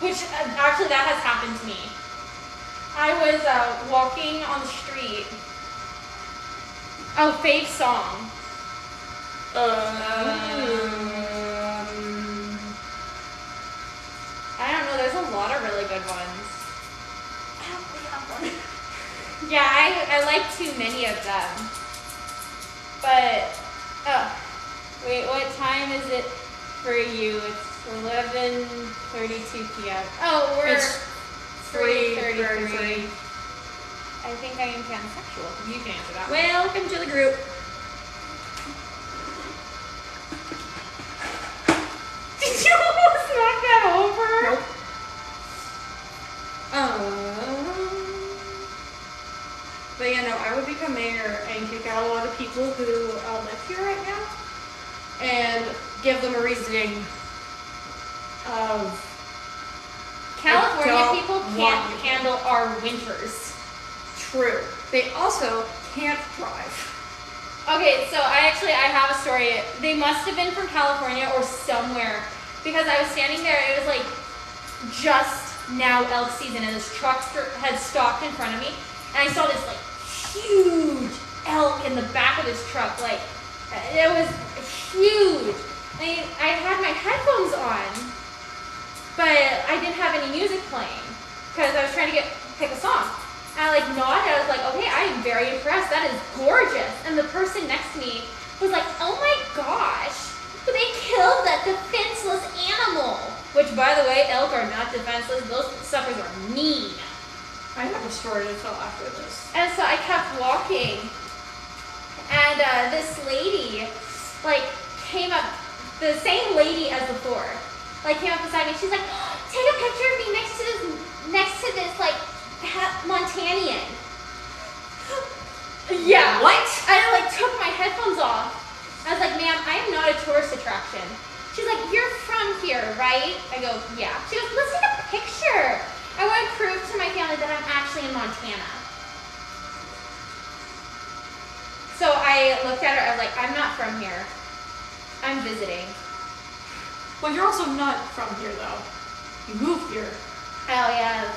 which actually that has happened to me. I was walking on the street. Oh, fave song. I don't know, there's a lot of really good ones. I don't really have one. Yeah, I like too many of them. But, wait, what time is it for you? It's 11:32 p.m. Oh, It's 3:33. I think I am pansexual. You can answer that. Welcome to the group. Did you almost knock that over? Nope. But yeah, no, I would become mayor and kick out a lot of people who live here right now and give them a reasoning of California people can't handle our winters. True. They also can't drive. Okay, so I have a story. They must have been from California or somewhere because I was standing there. It was like just now elk season, and this truck had stopped in front of me, and I saw this like huge elk in the back of this truck. Like it was huge. I had my headphones on, but I didn't have any music playing because I was trying to pick a song. I like nodded. I was like, okay, I am very impressed. That is gorgeous. And the person next to me was like, oh my gosh, they killed that defenseless animal. Which, by the way, elk are not defenseless. Those suckers are mean. I have a story to tell after this. And so I kept walking, and this lady, like, came up, the same lady as before, like, came up beside me. She's like, take a picture of me next to this, like, Montanian. Yeah. What? I like took my headphones off. I was like, ma'am, I am not a tourist attraction. She's like, you're from here, right? I go, yeah. She goes, let's take a picture. I want to prove to my family that I'm actually in Montana. So I looked at her, I was like, I'm not from here. I'm visiting. Well, you're also not from here, though. You moved here. Oh, yeah.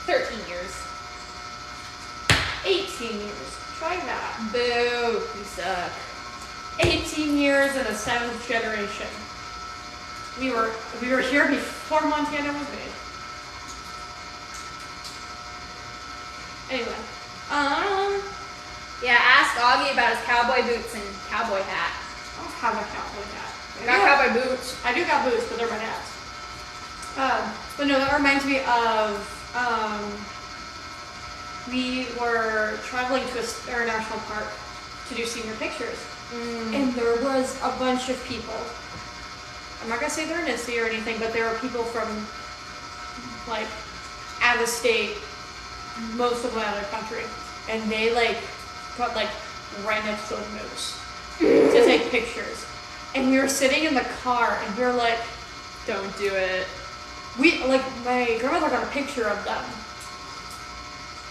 13 years. 18 years. Try that. Boo, you suck. 18 years and a 7th generation. We were here before Montana was made. Anyway. Yeah, ask Augie about his cowboy boots and cowboy hat. I don't have a cowboy hat. I got cowboy boots. I do got boots, but they're my dad's. But no, that reminds me of, we were traveling to a national park to do senior pictures. And there was a bunch of people. I'm not gonna say they're ethnicity or anything, but there were people from, like, out of state, most of the other country. And they, like, got, like, right next to the moose. to take pictures. And we were sitting in the car and we were like, Don't do it. my grandmother got a picture of them.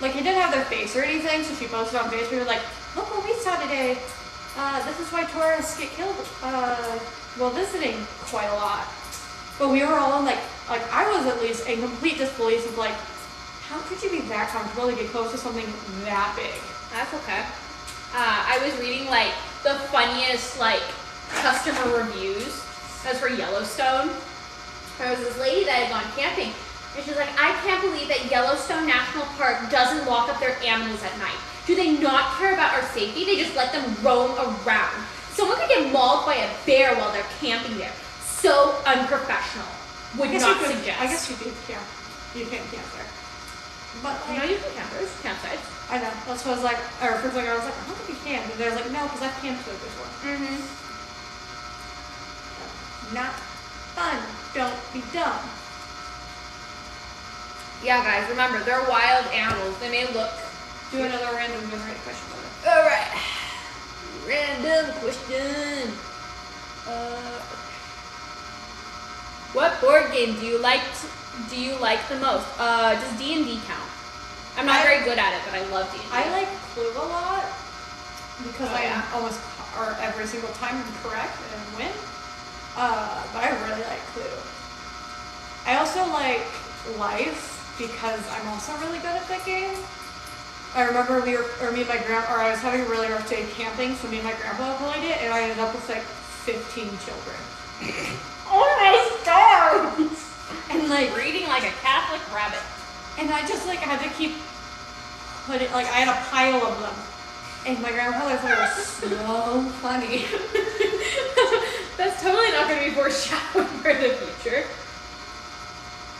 Like, it didn't have their face or anything, so she posted on Facebook. We were like, look what we saw today. This is why tourists get killed while visiting quite a lot. But we were all like I was at least in complete disbelief of like, how could you be that comfortable to get close to something that big? That's okay. I was reading like the funniest like customer reviews as for Yellowstone. There was this lady that had gone camping, and she's like, I can't believe that Yellowstone National Park doesn't lock up their animals at night. Do they not care about our safety? They just let them roam around. Someone could get mauled by a bear while they're camping there. So unprofessional. Would not suggest. I guess you do camp. You can't camp there. But like, no, you can camp. There's campsites. I know. That's what I was like. Or first thing I was like, I don't think you can. And they're like, no, because I've camped there before. Mm-hmm. Not fun. Don't be dumb. Yeah, guys, remember, they're wild animals. They may look... Do another random generated question about it. Alright. Random question. What board game do you like the most? Does D&D count? I'm not very good at it, but I love D&D. I like Clue a lot because yeah. almost or every single time I'm correct and win. But I really like Clue. I also like Life because I'm also really good at that game. I remember me and my grandpa, or I was having a really rough day camping, so me and my grandpa played it, and I ended up with like 15 children. Oh my stars! And like reading like a Catholic rabbit. And I just like had to keep putting, like I had a pile of them. And my grandfather thought it was so funny. That's totally not going to be foreshadowing for the future.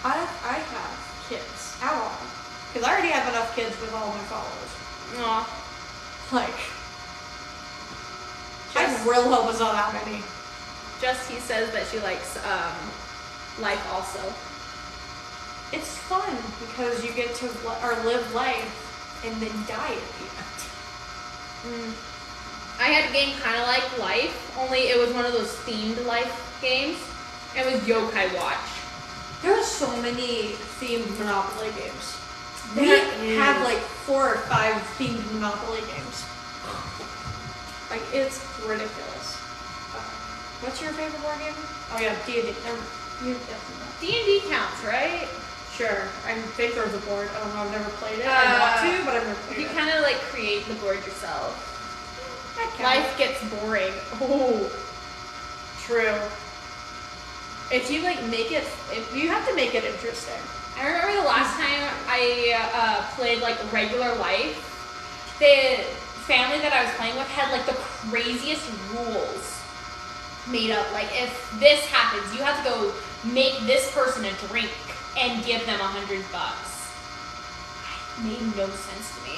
I have kids. How long? Because I already have enough kids with all my followers. Aw. Like, I real hope it's not that many. He says that she likes Life also. It's fun because you get to live life and then die at the end. I had a game kind of like Life, only it was one of those themed Life games. It was Yokai Watch. There are so many themed Monopoly games. We There have is. like 4 or 5 themed Monopoly games. Like, it's ridiculous. What's your favorite board game? Oh yeah, D&D. You definitely know. D&D counts, right? Sure. I think there's a board. I don't know. I've never played it. I want to, but I've never played You it. kind of like create the board yourself. That counts. Life gets boring. Oh, True. If you like if you have to make it interesting. I remember the last time I played like regular Life. The family that I was playing with had like the craziest rules made up. Like if this happens, you have to go make this person a drink and give them $100. It made no sense to me.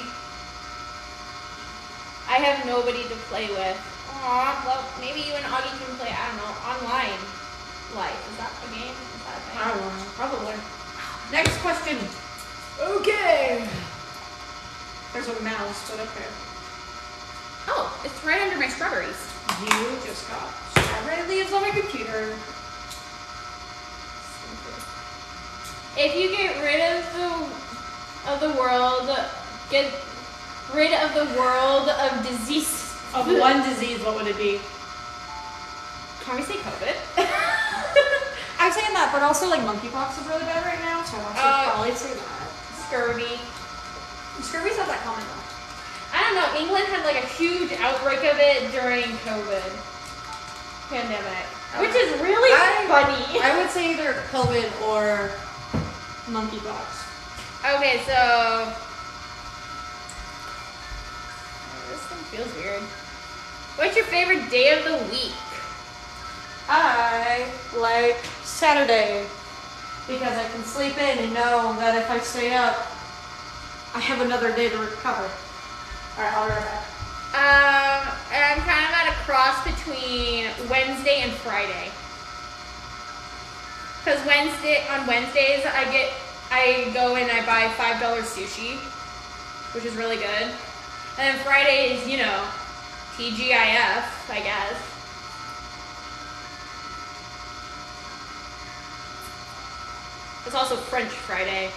I have nobody to play with. Aw, well, maybe you and Augie can play, I don't know, online Life. Is that a game? Is that a thing? I don't know. Probably. Next question. Okay. There's a mouse, but okay. Oh, it's right under my strawberries. You just got strawberry leaves on my computer. If you get rid of the world, get rid of the world of disease. Of one disease, what would it be? Can we say COVID? I'm saying that, but also like monkeypox is really bad right now, so I should probably say that. Scurvy. Scurvy's not that common though. I don't know. England had like a huge outbreak of it during COVID pandemic, which is really funny. I would say either COVID or monkeypox. Okay, so this thing feels weird. What's your favorite day of the week? I like Saturday because I can sleep in and know that if I stay up, I have another day to recover. Alright, I'll be right back. I'm kind of at a cross between Wednesday and Friday. Because on Wednesdays I go and I buy $5 sushi, which is really good. And then Fridays, TGIF, I guess. It's also French Friday.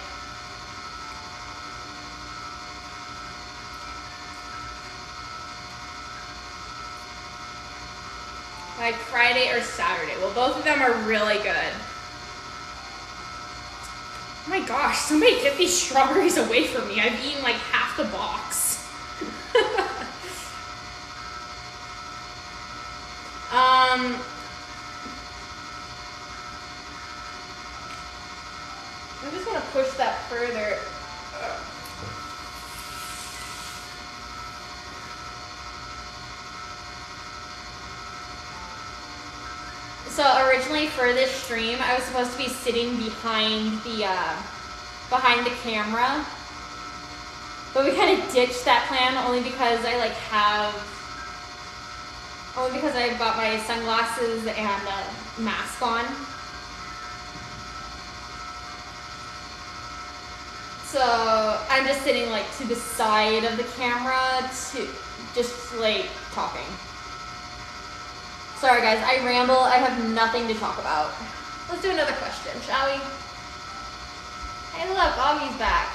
Like Friday or Saturday. Well, both of them are really good. Oh my gosh, somebody get these strawberries away from me. I've eaten like half the box. I just want to push that further. So originally for this stream, I was supposed to be sitting behind the camera, but we kind of ditched that plan only because I've got my sunglasses and a mask on. So I'm just sitting like to the side of the camera to just like talking. Sorry guys, I ramble. I have nothing to talk about. Let's do another question, shall we? Hey look, Augie's back.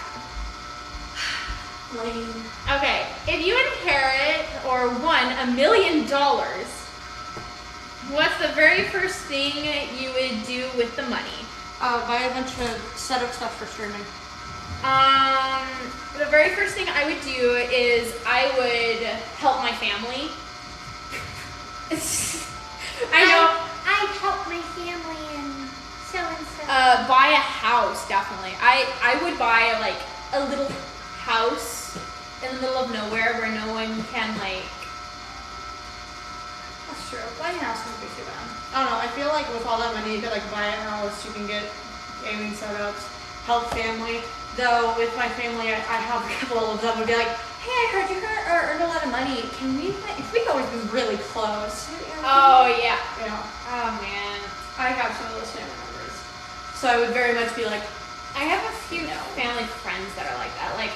Lame. Okay, if you inherit or won $1 million, what's the very first thing you would do with the money? Buy a bunch of setup stuff for streaming. The very first thing I would do is I would help my family. I know. I'd help my family and so and so. Buy a house, definitely. I would buy like a little house in the middle of nowhere where no one can like. That's true. Buying a house wouldn't be too bad. I don't know. I feel like with all that money, you could like buy a house. You can get gaming setups, help family. Though with my family, I have a couple of them would be like, "Hey, I heard you earned a lot of money. Can we? If we always been really close." Oh yeah. Yeah. Oh man. I have some of those family members, so I would very much be like, I have a few family friends that are like that. Like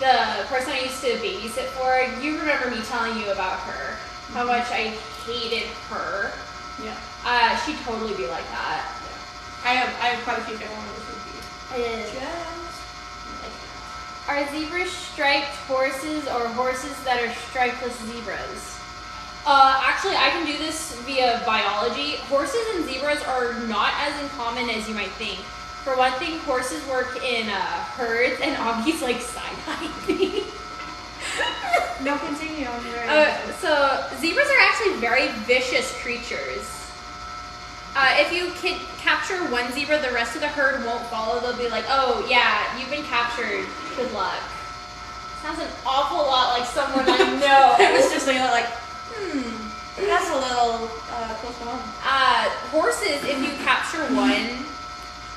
the person I used to babysit for. You remember me telling you about her? How much I hated her. yeah. She'd totally be like that. Yeah. I have quite a few family members who would be. Are zebras striped horses or horses that are stripeless zebras? Actually, I can do this via biology. Horses and zebras are not as in common as you might think. For one thing, horses work in herds, and Augie's like side-eyeing me. No, continue. So zebras are actually very vicious creatures. If you capture one zebra, the rest of the herd won't follow. They'll be like, "Oh yeah, you've been captured. Good luck." Sounds an awful lot like someone I know. I was just thinking like, that's a little close to home. Horses, if you capture one,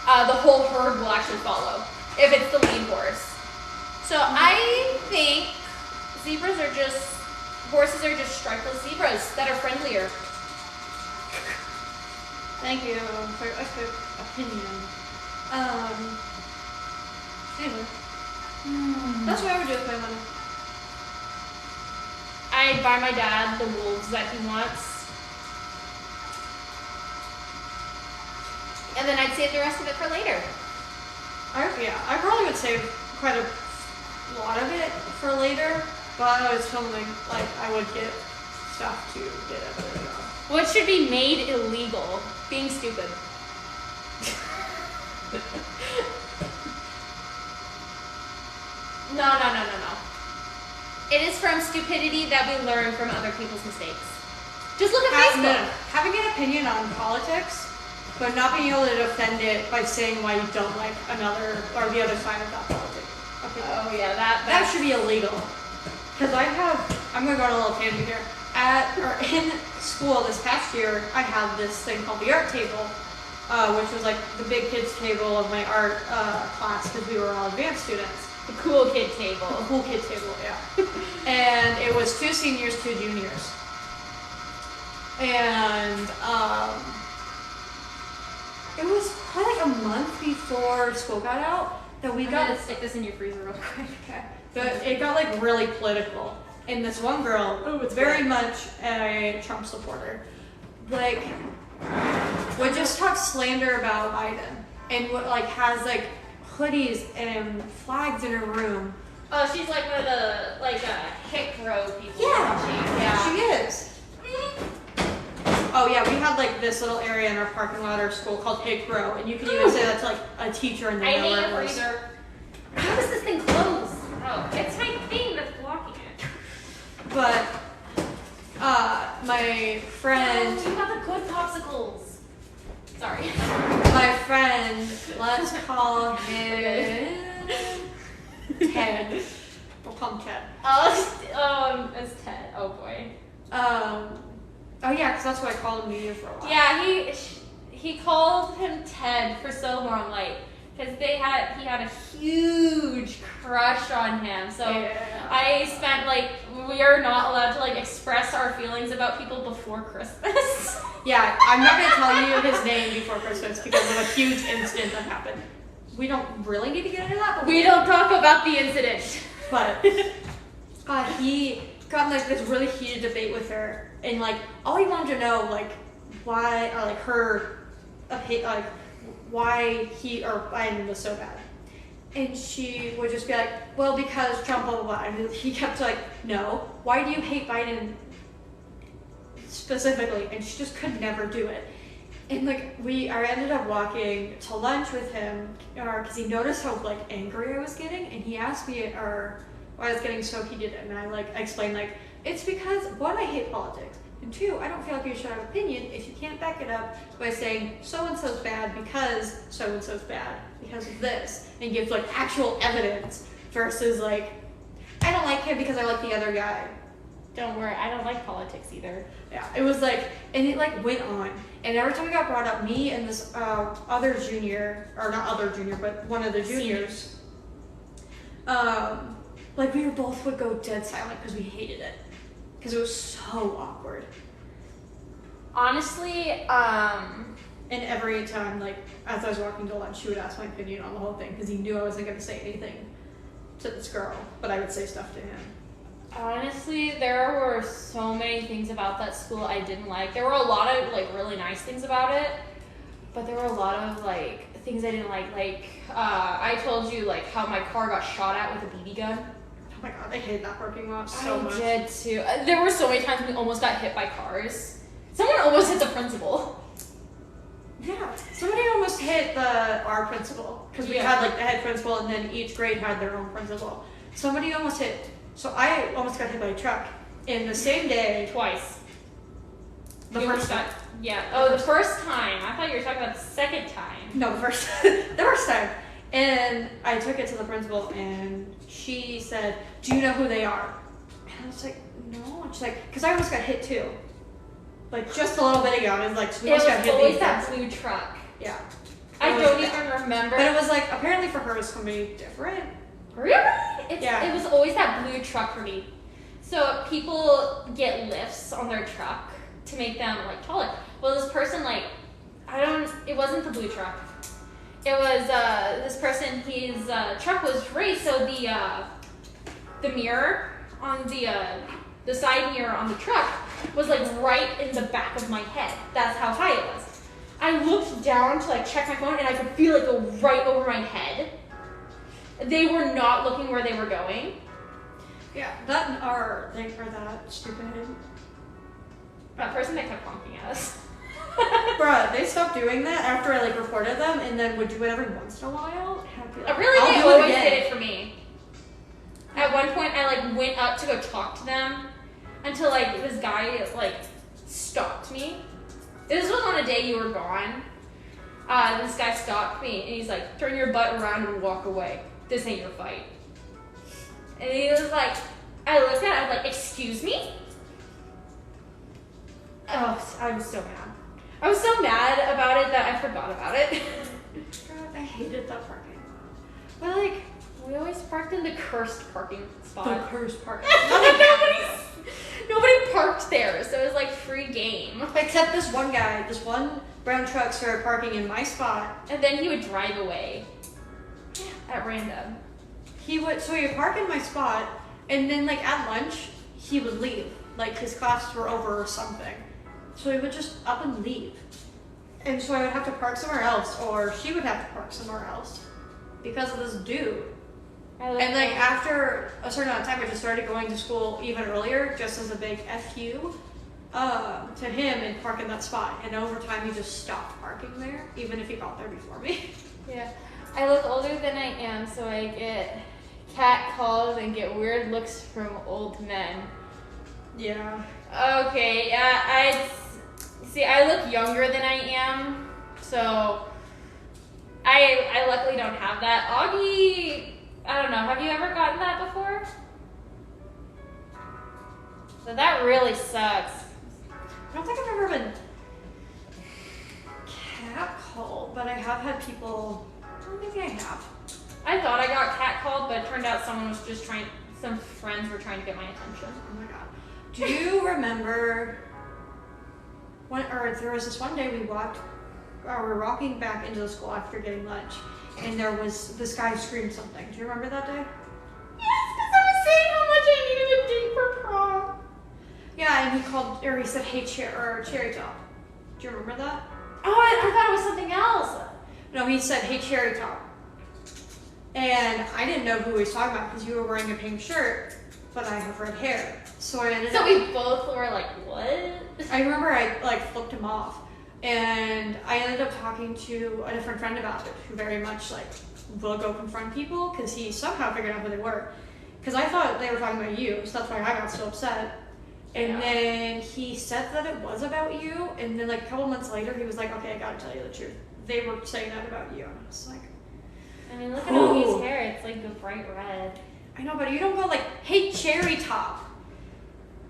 the whole herd will actually follow if it's the lead horse. So I think horses are just stripeless zebras that are friendlier. Thank you for a good opinion. Anyway. That's what I would do with my money. I'd buy my dad the wolves that he wants. And then I'd save the rest of it for later. I probably would save quite a lot of it for later, but I was filming, like, I would get stuff to get a better job. What should be made illegal? Being stupid. No. It is from stupidity that we learn from other people's mistakes. Just look at Facebook. Having an opinion on politics, but not being able to defend it by saying why you don't like another or the other side of that politic. Okay. Oh yeah, that should be illegal. Because I'm gonna go on a little tangent here. In school this past year, I had this thing called the art table, which was like the big kids table of my art class because we were all advanced students. The cool kid table. The cool kid table, yeah. And it was 2 seniors, 2 juniors. And it was probably like a month before school got out that we I'm got. gonna stick this in your freezer real quick. Okay. But it got like really political. and this one girl was very much a Trump supporter. Like, would just talk slander about Biden, and what like has like hoodies and flags in her room. Oh, she's like one of the hick row people. Yeah, she is. Oh yeah, we had like this little area in our parking lot at our school called Hick Row, and you can even say that to like a teacher and they know where it was. How does this thing close? Oh, it's my thing that's blocking it. But my friend, Oh, you got the good popsicles. Sorry. my friend, let's call him Ted. We'll call him Ted. It's Ted. Oh boy. Oh yeah, because that's what I called him New Year for a while. Yeah, he called him Ted for so long, like, because he had a huge crush on him. So Yeah. I spent we are not allowed to express our feelings about people before Christmas. Yeah, I'm not gonna tell you his name before Christmas because of a huge incident that happened. We don't really need to get into that, but We don't talk about the incident. But he got in this really heated debate with her, and all he wanted to know why her why he or Biden was so bad, and she would just be like, well, because Trump, blah blah blah, and he kept no, why do you hate Biden specifically? And she just could never do it. And I ended up walking to lunch with him because he noticed how angry I was getting, and he asked me why I was getting so heated, and I explained it's because one, I hate politics, and two, I don't feel like you should have an opinion if you can't back it up by saying so and so's bad because so and so's bad because of this, and gives actual evidence versus I don't like him because I like the other guy. Don't worry, I don't like politics either. Yeah, it was and it went on, and every time we got brought up, me and this other junior, or not other junior, but one of the juniors, we both would go dead silent because we hated it, because it was so awkward. Honestly, And every time, as I was walking to lunch, she would ask my opinion on the whole thing, because he knew I wasn't going to say anything to this girl, but I would say stuff to him. honestly, there were so many things about that school I didn't like. There were a lot of really nice things about it, but there were a lot of things I didn't like. I told you how my car got shot at with a BB gun. Oh my god, I hate that parking lot so much. I did too. There were so many times we almost got hit by cars. Someone almost hit the principal. Yeah, somebody almost hit our principal, because we had the head principal, and then each grade had their own principal. Somebody almost hit, so I almost got hit by a truck in the same day. Twice. The first time. Yeah. Oh, the first time. I thought you were talking about the second time. No, the first time. And I took it to the principal, and she said, do you know who they are? And I was like, no. And she's like, because I almost got hit too. Just a little bit ago. I was so we almost got hit. It was always that blue truck. Yeah. I don't even remember. But it was apparently for her it was somebody different. Really? Yeah. It was always that blue truck for me. So people get lifts on their truck to make them taller. Well, this person it wasn't the blue truck. It was this person. His truck was raised, so the mirror on the side mirror on the truck was right in the back of my head. That's how high it was. I looked down to check my phone, and I could feel it go right over my head. They were not looking where they were going. Yeah, that are that stupid. That person that kept honking at us. Bruh, they stopped doing that after I reported them, and then would do it every once in a while. Really, they always did it for me. At one point, I went up to go talk to them until this guy stopped me. This was on a day you were gone. This guy stopped me, and he's like, turn your butt around and walk away. This ain't your fight. And he was I looked at it, I was like, excuse me? Oh, I was so mad. I was so mad about it that I forgot about it. God, I hated that parking lot. But we always parked in the cursed parking spot. the cursed parking. Nobody parked there, so it was free game. Except this one guy, this one brown truck started parking in my spot. And then he would drive away. At random. He would park in my spot, and then at lunch, he would leave. Like his classes were over or something. So he would just up and leave. And so I would have to park somewhere else, or she would have to park somewhere else because of this dude. And like after a certain amount of time, I just started going to school even earlier, just as a big FU to him and park in that spot. And over time, he just stopped parking there, even if he got there before me. Yeah. I look older than I am, so I get cat calls and get weird looks from old men. Yeah. Okay, yeah, I look younger than I am, so I luckily don't have that. Augie, I don't know, have you ever gotten that before? So that really sucks. I don't think I've ever been catcalled, but I have had people. I don't think I have. I thought I got catcalled, but it turned out someone was just some friends were trying to get my attention. Oh my god. Do you remember there was this one day we were walking back into the school after getting lunch, and there was this guy screamed something. Do you remember that day? Yes, because I was saying how much I needed a date for prom. Yeah, and he said, "Hey, Cherry Top." Do you remember that? Oh, I thought it was something else. No, he said, "Hey, Cherry Top." And I didn't know who he was talking about because you were wearing a pink shirt, but I have red hair. So we both were like, what? I remember I like flipped him off, and I ended up talking to a different friend about it, who very much like will go confront people because he somehow figured out who they were. Because I thought they were talking about you, so that's why I got so upset. And then he said that it was about you, and then like a couple months later, he was like, "Okay, I gotta tell you the truth. They were saying that about you." And I was like, I mean, look at Augie's hair. It's like the bright red. I know, but you don't go like, "Hey, Cherry Top."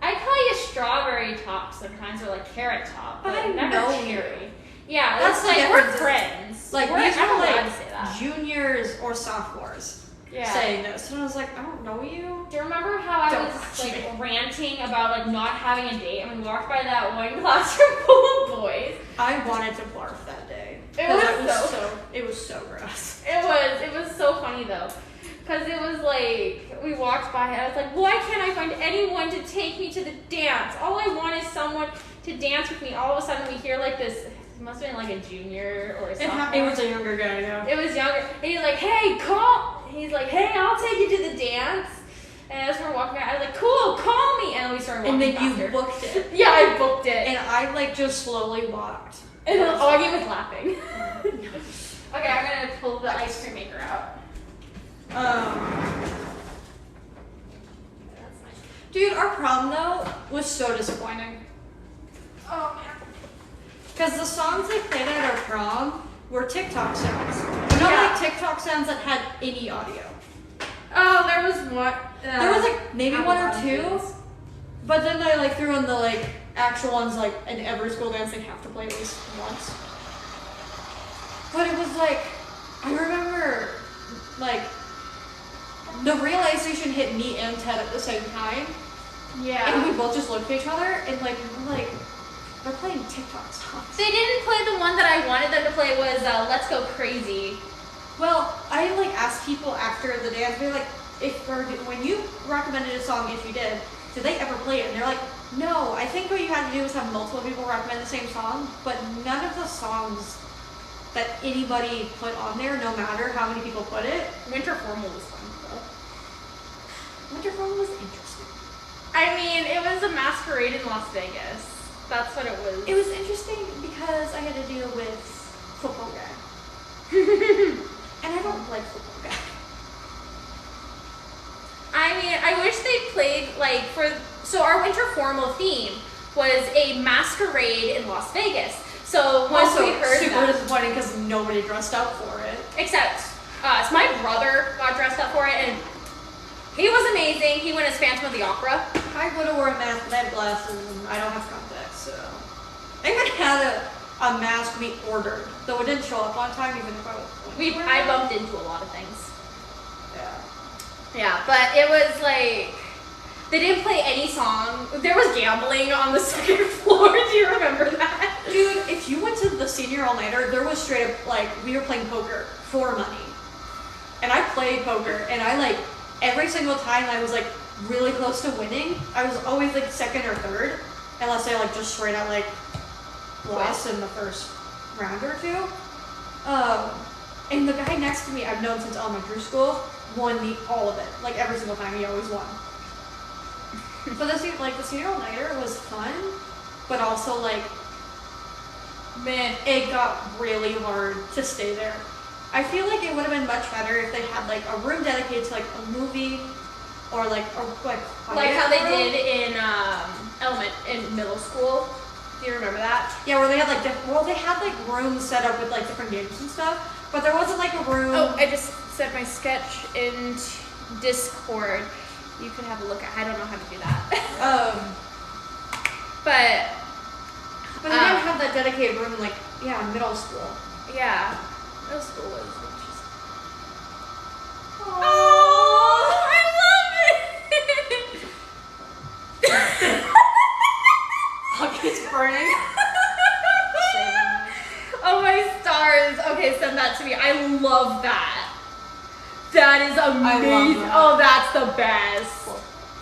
I call you Strawberry Top sometimes, or like Carrot Top, but I never know Cherry. Yeah, That's that's like the we're difference. friends. Like we're, these I'm were allowed like to say that. juniors or sophomores saying this, and I was like, "I don't know you." Do you remember how I Don't was touch like me. ranting about like not having a date, and we walked by that one classroom full of boys? I wanted to barf that day. It 'Cause was it was so gross. It was so funny though, because it was like we walked by and I was like, why can't I find anyone to take me to the dance? All I want is someone to dance with me. All of a sudden we hear like this. It must have been like a junior or something. It was a younger guy, yeah. It was younger. And he's like, hey, I'll take you to the dance. And as we're walking out, I was like, cool, call me. And we started walking And then faster. you booked it. Yeah, I booked it. And I like just slowly walked. And then Augie was laughing. Okay, I'm gonna pull the ice cream maker out. That's nice. Dude, our prom though was so disappointing. Oh man. Because the songs they played at our prom were TikTok sounds. Not like TikTok sounds that had any audio. Oh, there was one. There was like maybe one or two, but then they like threw in the like actual ones like in every school dance they have to play at least once. But it was like, I remember like the realization hit me and Ted at the same time. Yeah. And we both just looked at each other and like we were like, they're playing TikTok songs. They didn't play the one that I wanted them to play was Let's Go Crazy. Well, I like asked people after the dance, they were like, when you recommended a song, if you did they ever play it? And they're like, no, I think what you had to do was have multiple people recommend the same song, but none of the songs that anybody put on there, no matter how many people put it. Winter Formal was fun though. Winter Formal was interesting. I mean, it was a masquerade in Las Vegas. That's what it was. It was interesting because I had to deal with football guy. And I don't like football guy. I mean, I wish they played like so our winter formal theme was a masquerade in Las Vegas. So once Also, we heard super that, disappointing because nobody dressed up for it. except us, my brother got dressed up for it and he was amazing. He went as Phantom of the Opera. I would have worn mask, I have glasses, and I don't have contacts, so. I even had a mask we ordered, though it didn't show up on time, even if I was. I bumped into a lot of things. Yeah. Yeah, but it was like they didn't play any song. There was gambling on the second floor. Do you remember that? Dude, if you went to the senior all-nighter, there was straight up, like, we were playing poker for money. And I played poker, and I, like, every single time I was like, really close to winning. I was always like second or third, unless I like just straight out like lost in the first round or two. And the guy next to me, I've known since elementary school, won all of it. Like every single time, he always won. But the senior all-nighter was fun, but also like, man, it got really hard to stay there. I feel like it would have been much better if they had like a room dedicated to like a movie, or like how they did in middle school. Do you remember that? Yeah, where they had they had like rooms set up with like different games and stuff, but there wasn't like a room. Oh, I just sent my sketch in Discord. You could have a look at. I don't know how to do that. But they didn't have that dedicated room in middle school. Yeah, middle school was interesting. Oh, I love it. It's burning. Oh my stars. Okay, send that to me. I love that. That is amazing. That. Oh, that's the best.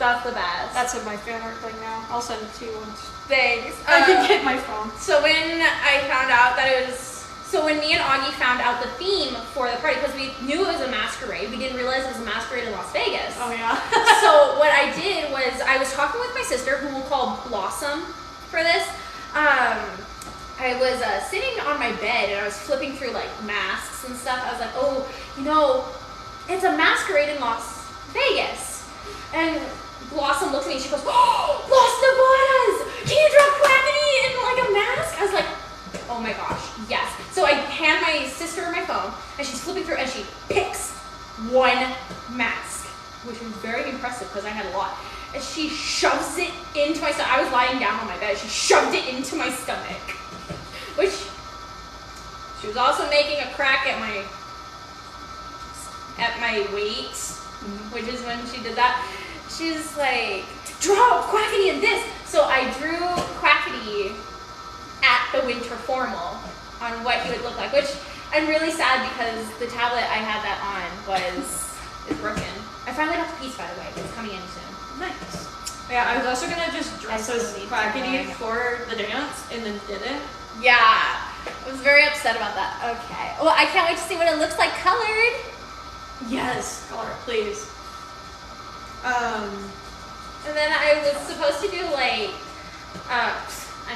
That's the best. That's in my fan art thing now. I'll send it to you once. Thanks. I can get my phone. So when I found out that it was, so when me and Augie found out the theme for the party, because we knew it was a masquerade, we didn't realize it was a masquerade in Las Vegas. Oh yeah. So what I did was I was talking with my sister, who we'll call Blossom for this. I was sitting on my bed and I was flipping through like masks and stuff. I was like, oh, it's a masquerade in Las Vegas. And Blossom looked at me and she goes, oh, Las Nevadas! Can you draw Quackity in like a mask? I was like, oh my gosh, yes. So I hand my sister my phone and she's flipping through and she picks one mask, which was very impressive because I had a lot. And she shoves it into my stomach. I was lying down on my bed. She shoved it into my stomach. Which, she was also making a crack at my weight, which is when she did that. She's like, draw Quackity in this. So I drew Quackity at the winter formal on what he would look like, which I'm really sad because the tablet I had that on is broken. I finally got the piece, by the way. It's coming in soon. Nice. Yeah, I was also gonna just dress as Quackity for the dance and then didn't. Yeah, I was very upset about that. Okay. Well, I can't wait to see what it looks like colored. Yes, color, please. And then I was supposed to do I'm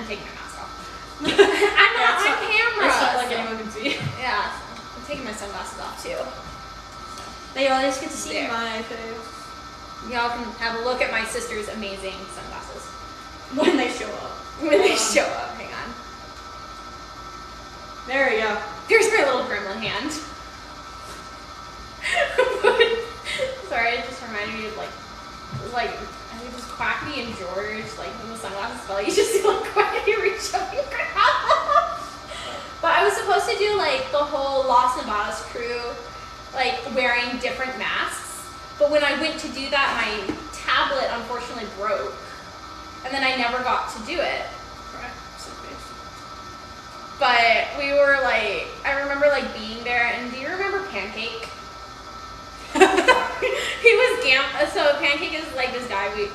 taking my mask off. I'm not on camera. It's not like anyone can see. Yeah, I'm taking my sunglasses off too. They always get to see There. my face. Y'all can have a look at my sister's amazing sunglasses When they show up. when they show up. Hang on. There we go. Here's my little gremlin hand. Sorry, it just reminded me of I think it was Quackity and George, when the sunglasses fell, you just see Quackity reach up and grab. But I was supposed to do the whole Las Nevadas crew, wearing different masks. But when I went to do that, my tablet unfortunately broke, and then I never got to do it. But we were I remember being there, and do you remember Pancake? He was so Pancake is this guy we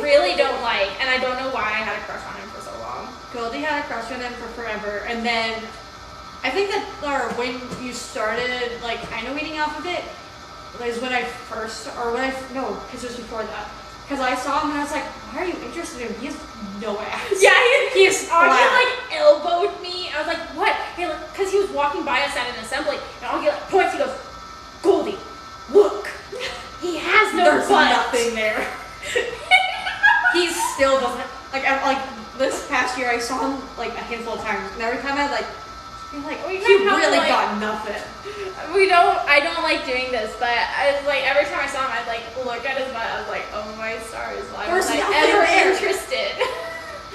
really don't like, and I don't know why I had a crush on him for so long. Goldie had a crush on him for forever, and then I think that when you started kind of weaning off of it is when I first, no, because it was before that. Because I saw him and I was like, why are you interested in him? He has no ass. Yeah, he is flat. Augie elbowed me. I was like, what? Because he was walking by us at an assembly, and Augie points. He goes, Goldie, look. He has no There's butt. nothing there. He still doesn't. This past year, I saw him a handful of times, and every time he really got nothing. I don't like doing this, but I was every time I saw him, I'd look at his butt. I was like, oh my stars, why was I ever interested?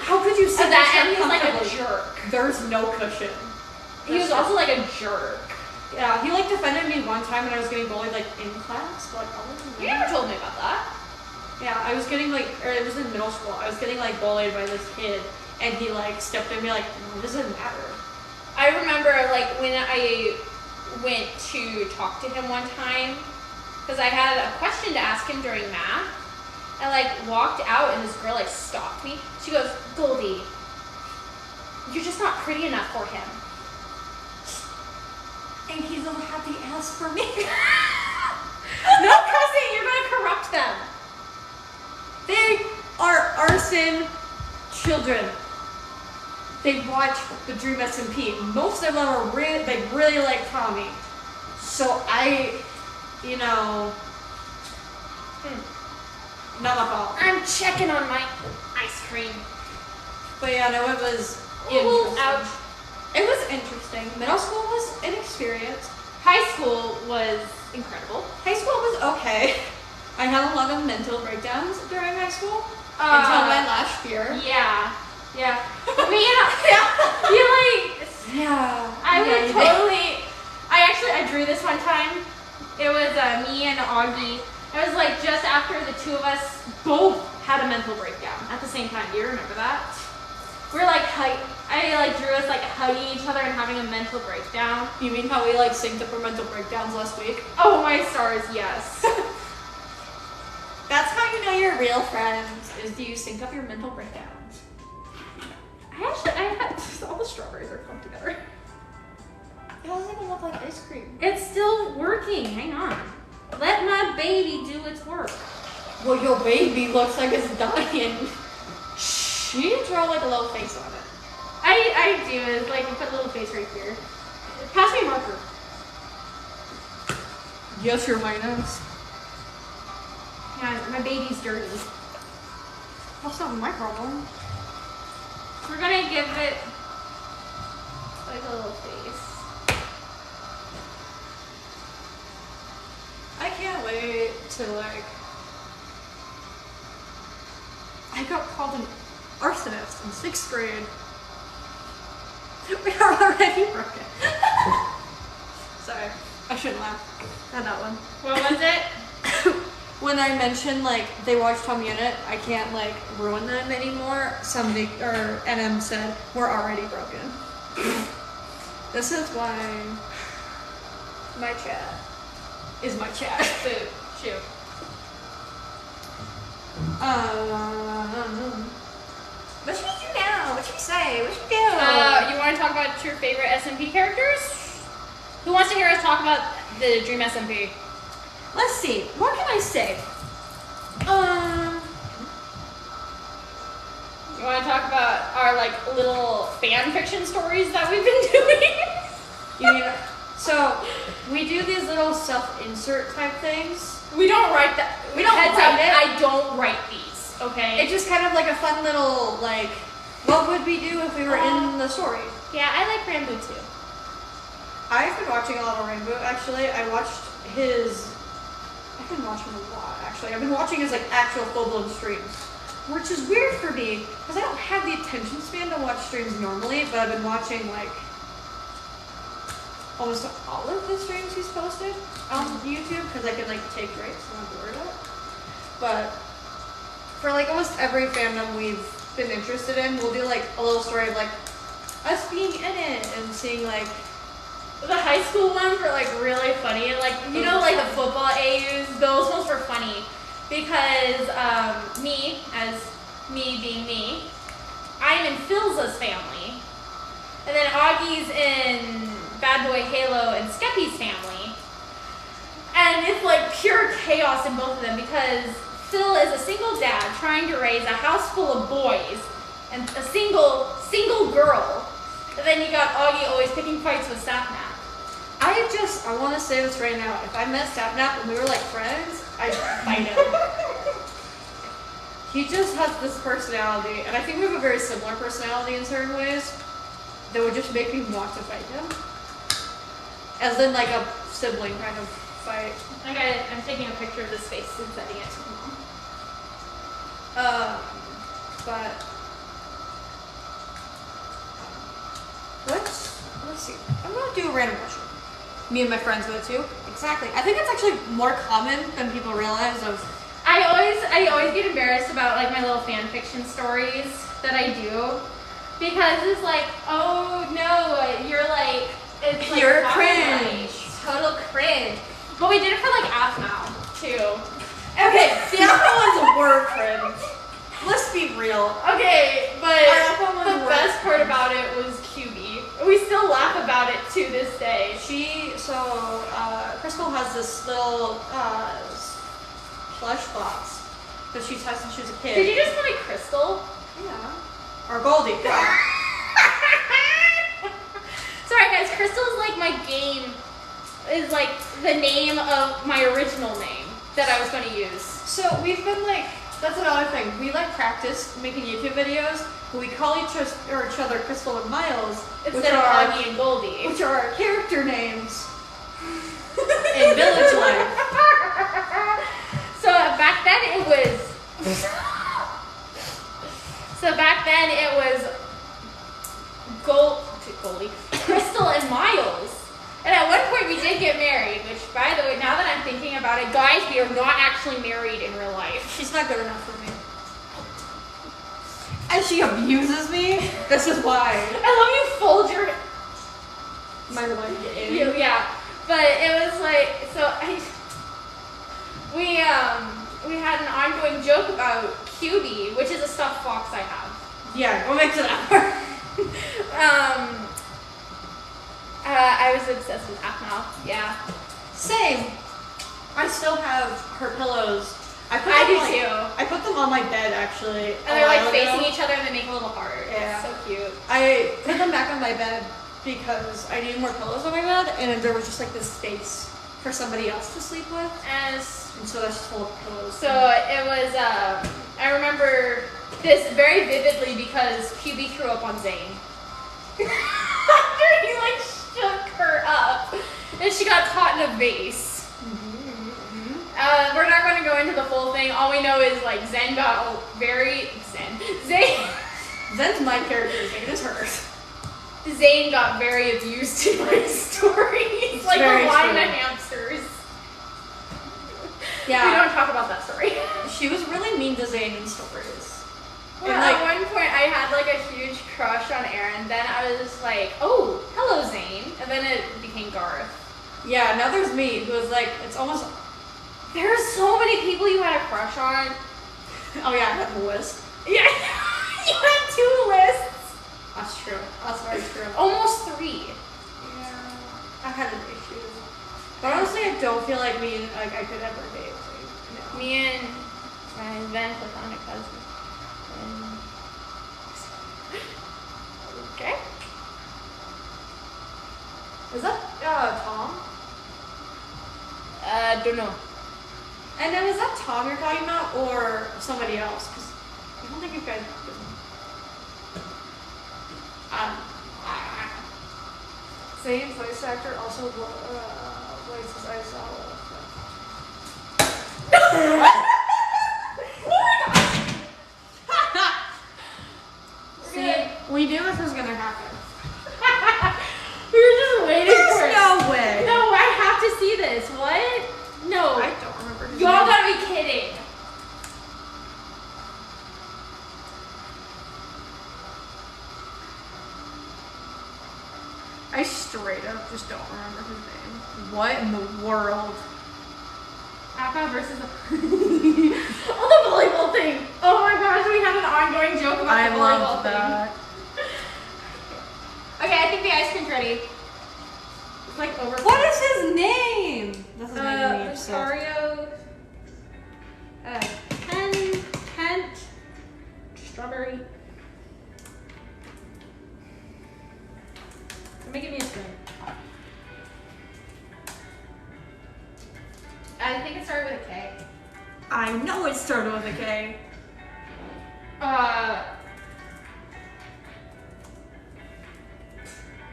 How could you say that? And he was comfortably? a jerk. There's no cushion. He was also a jerk. Yeah, he defended me one time when I was getting bullied in class, but You never told me about that. Yeah, I was getting or it was in middle school. I was getting bullied by this kid, and he stepped in and be like, "It doesn't matter." I remember when I went to talk to him one time, because I had a question to ask him during math, I like walked out and this girl like stopped me. She goes, Goldie, you're just not pretty enough for him. And he's gonna have to ask for me. No cussing, you're gonna corrupt them. They are arson children. They watch the Dream SMP. Most of them are they really like Tommy. So not my fault. I'm checking on my ice cream. But yeah, no, it was Ooh, interesting. ouch. It was interesting. Middle school was an experience. High school was incredible. High school was okay. I had a lot of mental breakdowns during high school until my last year. Yeah. Yeah. You like. Yeah. I drew this one time. It was me and Augie. It was like just after the two of us both had a mental breakdown at the same time. Do you remember that? We're like, I like drew us like hugging each other and having a mental breakdown. You mean how we like synced up our mental breakdowns last week? Oh my stars, yes. That's how you know you're real friends, is do you sync up your mental breakdowns. I had all the strawberries are clumped together. It doesn't even look like ice cream. It's still working. Hang on. Let my baby do its work. Well, your baby looks like it's dying. She draw like a little face on it. I do. It's like put a little face right here. Pass me a marker. Yes, your highness. Yeah, my baby's dirty. That's not my problem. We're gonna give it like a little face. I can't wait to like. I got called an arsonist in 6th grade. We are already broken. Sorry, I shouldn't laugh at that one. What was it? When I mentioned like they watched Tom Unit, I can't like ruin them anymore. NM said we're already broken. This is why my chat is my chat. Food. Shoot. What should we do now? What should we say? What should we do? You want to talk about your favorite SMP characters? Who wants to hear us talk about the Dream SMP? Let's see. What can I say? You want to talk about our like little fan fiction stories that we've been doing? You mean, so we do these little self-insert type things. We don't write that. We don't Heads write up, it. I don't write these. Okay. It's just kind of like a fun little like, what would we do if we were in the story? Yeah, I like Rambo too. I've been watching a lot of Rainbow actually. I've been watching a lot actually. I've been watching his like actual full-blown streams, which is weird for me because I don't have the attention span to watch streams normally. But I've been watching like almost all of the streams he's posted on YouTube because I can like take breaks and I'm bored of it. But for like almost every fandom we've been interested in, we'll do like a little story of like us being in it and seeing like. The high school ones were like really funny, and like you know, like the football AUs, those ones were funny because me being me, I'm in Philza's family, and then Augie's in Bad Boy Halo and Skeppy's family, and it's like pure chaos in both of them because Phil is a single dad trying to raise a house full of boys and a single girl. And then you got Augie always picking fights with Sapnap. I want to say this right now. If I met Sapnap and we were like friends, I'd fight him. He just has this personality, and I think we have a very similar personality in certain ways that would just make me want to fight him. As in like a sibling kind of fight. I'm taking a picture of this face and sending it to Mom. But let's see. I'm gonna do a random question. Me and my friends go to. Exactly. I think it's actually more common than people realize of. I always get embarrassed about like my little fan fiction stories that I do because it's like, oh no, you're like it's like you're copyright. cringe. Total cringe. But we did it for like AFMAO too. Okay, the other one's were cringe. Let's be real. Okay, but Our phone the was best part cringe. about it was QB. We still laugh about it to this day. Crystal has this little plush box that she's had since she was a kid. Did you just call me Crystal? Yeah. Or Goldie. Yeah. Sorry guys, Crystal is like my game, is like the name of my original name that I was going to use. So we've been like, that's another thing. We like practice making YouTube videos, but we call each other Crystal and Miles, Instead of Augie and Goldie. which are our character names in Village Life. So back then it was Goldie, Crystal and Miles. And at one point we did get married, which by the way, now that I'm thinking about it, guys, we are not actually married in real life. She's not good enough for me. And she abuses me. This is why. I love you fold your My leg in. yeah. But it was like, we had an ongoing joke about QB, which is a stuffed fox I have. Yeah, go back to that part. I was obsessed with Half-Mouth, yeah. Same. I still have her pillows. I do too. I put them on my bed actually. And they're like facing each other and they make a little heart. Yeah. It's so cute. I put them back on my bed because I needed more pillows on my bed, and there was just like this space for somebody else to sleep with, and so that's just full of pillows. So it was, I remember this very vividly because QB threw up on Zane. After he like shook her up, and she got caught in a vase. We're not going to go into the full thing. All we know is like Zane. Zen's my character. Zane is hers. Zane got very abused in my stories, like very a line true. of hamsters. Yeah. We don't talk about that story. She was really mean to Zane in stories. Well, And, at one point, I had like a huge crush on Aaron. Then I was just like, "Oh, hello, Zane," and then it became Garth. Yeah, now there's me, who is like, it's almost. There are so many people you had a crush on. Oh yeah, I have a list. Yeah, you had 2 lists. That's true. That's very true. Almost 3. Yeah, I had an issue. But honestly, I don't feel like I could ever date. Like, no. Me and my then platonic cousin. Okay. Is that Tom? Don't know. And then is that Tom you're talking about, or somebody else? Because I don't think you guys. Same voice actor also voices Aizawa. See, we knew this was gonna happen. We were just waiting for There's it. no way. No, I have to see this. What? No. I don't remember. His Y'all name. gotta be kidding. I straight up just don't remember his name. What in the world? Appa versus oh, the volleyball thing. Oh my gosh, we had an ongoing joke about I the volleyball love that. thing. Okay, I think the ice cream's ready. It's like over. What is his name? That's his name. Rosario. Kent. Strawberry. Somebody give me a spoon. I think it started with a K. I know it started with a K.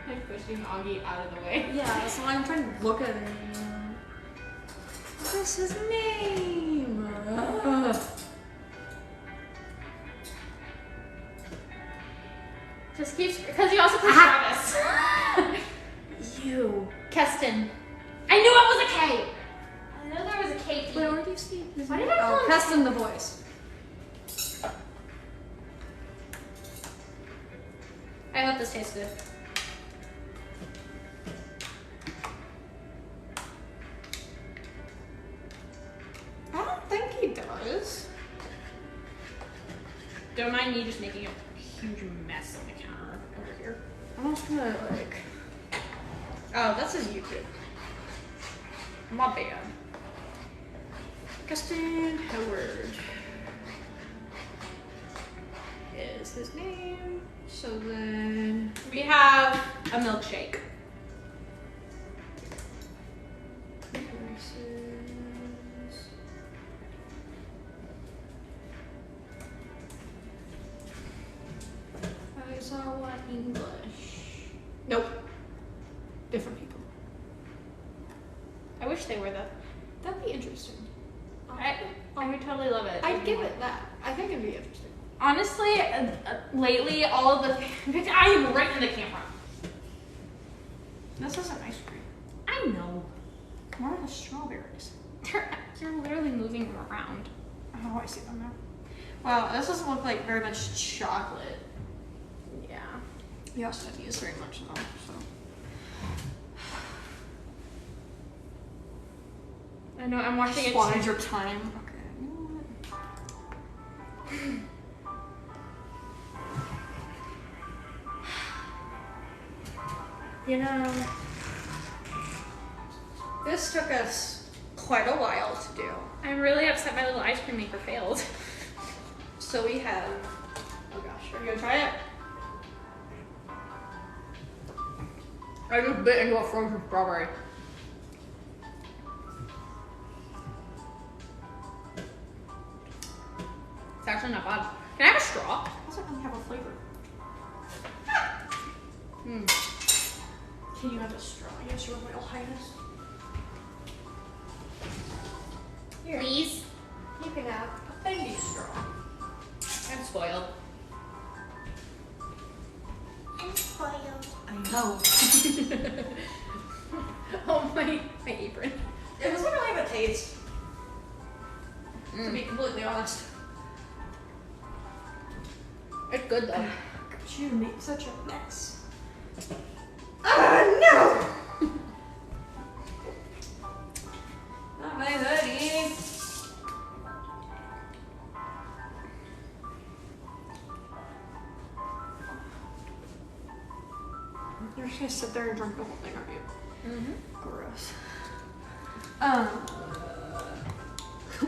Like pushing Augie out of the way. Yeah, so I'm trying to look at it. What is his name? Just keeps because you also put Travis. You. Keston. I knew it was a K. I know there was a K. Wait, where do you see his Why name? did I call Oh, him Keston the voice. I hope this tastes good. I don't think he does. Don't mind me just making a huge mess on the counter over here. I'm just gonna like. Oh, that's his YouTube. My bad. Augustin Howard is his name. So then we have a milkshake. I saw what English. Nope. Different people. I wish they were the. That'd be interesting. I would totally love it. I'd give it that. I think it'd be interesting. Honestly, lately, all of the. I am right in the camera. This isn't ice cream. I know. Where are the strawberries? You're literally moving them around. Oh, I see them now. Well, this doesn't look like very much chocolate. Yeah. You also didn't use very much though, so. I know, I'm watching it. Just wanted your time. Okay. You know what? You know, this took us quite a while to do. I'm really upset my little ice cream maker failed. So we have, oh gosh, are you gonna try it? I just bit into a frozen strawberry. It's actually not bad. Can I have a straw? It doesn't really have a flavor. Can you have a straw? Yes, Your Royal Highness. Here. Please. You can have a baby straw. I'm spoiled. I'm spoiled. I know. Oh, my apron. It doesn't really have a taste, to be completely honest. It's good though. Gosh, you made such a mess. No! Not my hoodie. You're just gonna sit there and drink the whole thing, aren't you? Mm-hmm. Gross.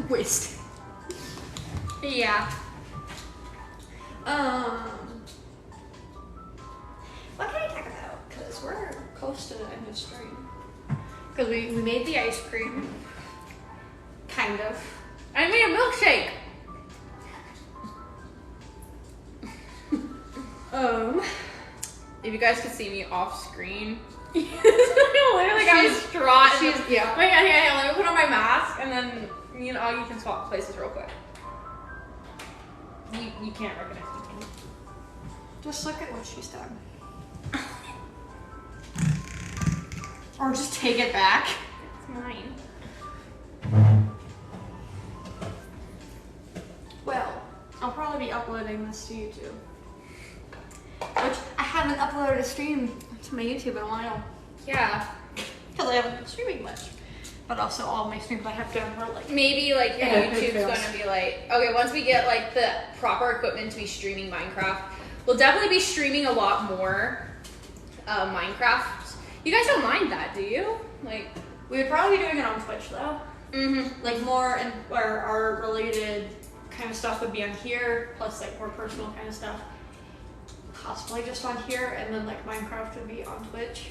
Wasted. Yeah. What can I talk about? Because we're close to the end of stream. Because we made the ice cream. Kind of. I made a milkshake. If you guys could see me off screen, literally got a straw. Yeah. Wait, yeah. Let me put on my mask, and then me and Augie can swap places real quick. You can't recognize me. Just look at what she's done. Or just take it back. It's mine. Well, I'll probably be uploading this to YouTube. Which I haven't uploaded a stream to my YouTube in a while. Yeah. Because I haven't been streaming much. But also all my streams I have done were like... Maybe like Yeah, YouTube's fails. gonna be like, okay, once we get like the proper equipment to be streaming Minecraft, we'll definitely be streaming a lot more Minecraft. You guys don't mind that, do you? Like, We would probably be doing it on Twitch though. mm-hmm. Like more and our related kind of stuff would be on here, plus like more personal kind of stuff. Possibly just on here, and then like Minecraft would be on Twitch.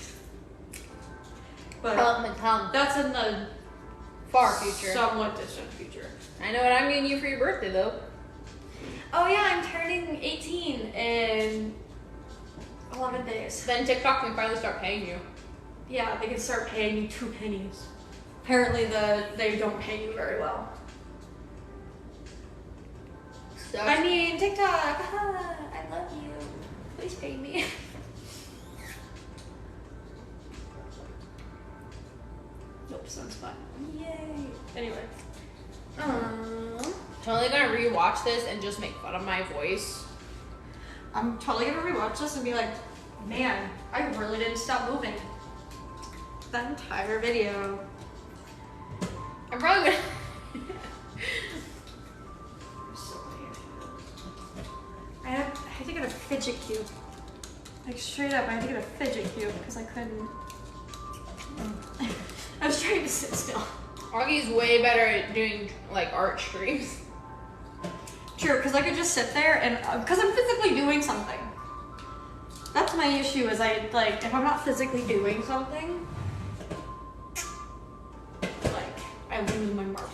But that's in the Far future. somewhat distant future. I know what I'm getting you for your birthday though. Oh yeah, I'm turning 18 in 11 days. Then TikTok can finally start paying you. Yeah, they can start paying you 2 pennies. Apparently they don't pay you very well. So I mean, TikTok, I love you. Please pay me. Nope, sounds fun. Yay. Anyway. totally gonna rewatch this and just make fun of my voice. I'm totally gonna rewatch this and be like, man, I really didn't stop moving. That entire video. I'm probably gonna. So weird. fidget cube. Like straight up, I had to get a fidget cube because I couldn't. I was trying to sit still. Augie's way better at doing like art streams. True, because I could just sit there and because I'm physically doing something. That's my issue. Is I like if I'm not physically doing something, like I lose my marbles.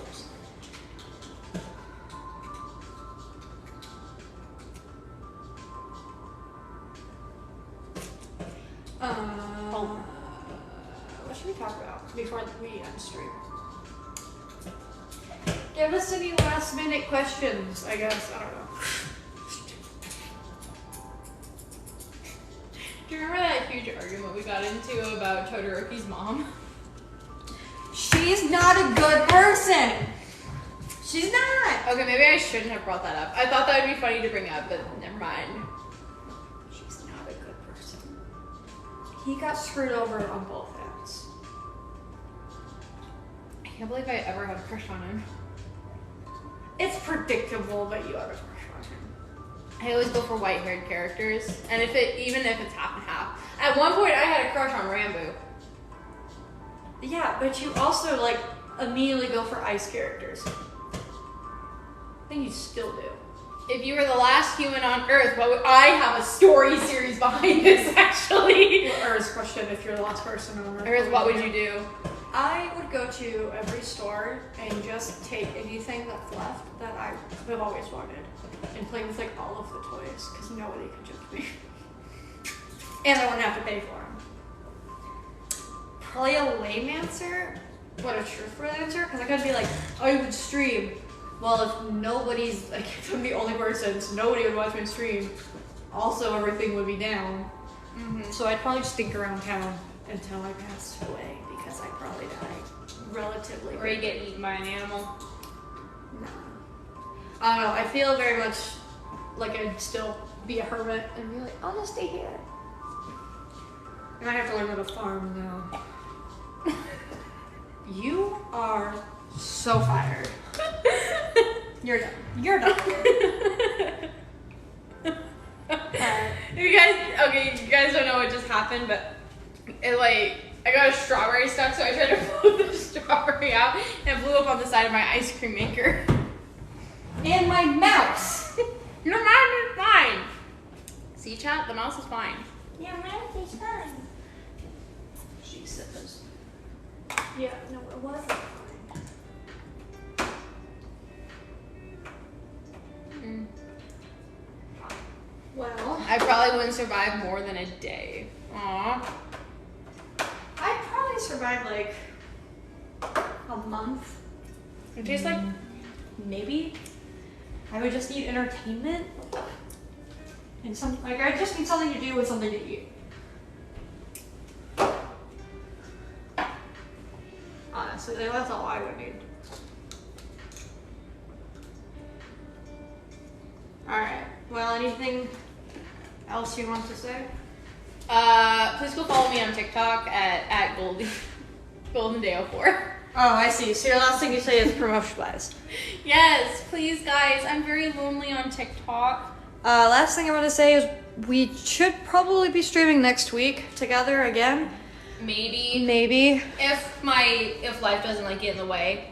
What should we talk about before we end stream? Give us any last minute questions, I guess. I don't know. Do you remember that huge argument we got into about Todoroki's mom? She's not a good person. She's not. Okay, maybe I shouldn't have brought that up. I thought that would be funny to bring up, but never mind. She's not a good person. He got screwed over on both ends. I can't believe I ever had a crush on him. It's predictable that you have a crush on him. I always go for white-haired characters, and even if it's half and half. At one point, I had a crush on Rambo. Yeah, but you also like immediately go for ice characters. I think you still do. If you were the last human on Earth, what would I have a story series behind this? Actually, Earth's question: if you're the last person on Earth, Earth, what would you do? I would go to every store and just take anything that's left that I have always wanted and play with like all of the toys because nobody can judge me. And I wouldn't have to pay for them. Probably a lame answer, but a truthful answer because I could be like, I would stream. Well, if nobody's like, if I'm the only person, so nobody would watch my stream. Also, everything would be down. So I'd probably just think around town until I passed away. Because I'd probably die relatively. Or you get eaten by an animal. No. I don't know. I feel very much like I'd still be a hermit and be like, I'll just stay here. And I have to learn how to farm now. You are so fired. You're done. You're done. If you guys don't know what just happened, but it like. I got a strawberry stuck, so I tried to blow the strawberry out, and it blew up on the side of my ice cream maker. And my mouse. Your mouse is fine. See, chat? The mouse is fine. Your mouth is fine. She says. Yeah, no, it wasn't fine. Well, I probably wouldn't survive more than a day. Aww. I'd probably survive like a month. It tastes like Maybe. I would just need entertainment. And I just need something to do with something to eat. Honestly, that's all I would need. Alright. Well, anything else you want to say? please go follow me on TikTok at GoldenDale4. Oh, I see. So your last thing you say is promotion wise. Yes, please guys. I'm very lonely on TikTok. Last thing I want to say is we should probably be streaming next week together again. Maybe. If life doesn't like get in the way.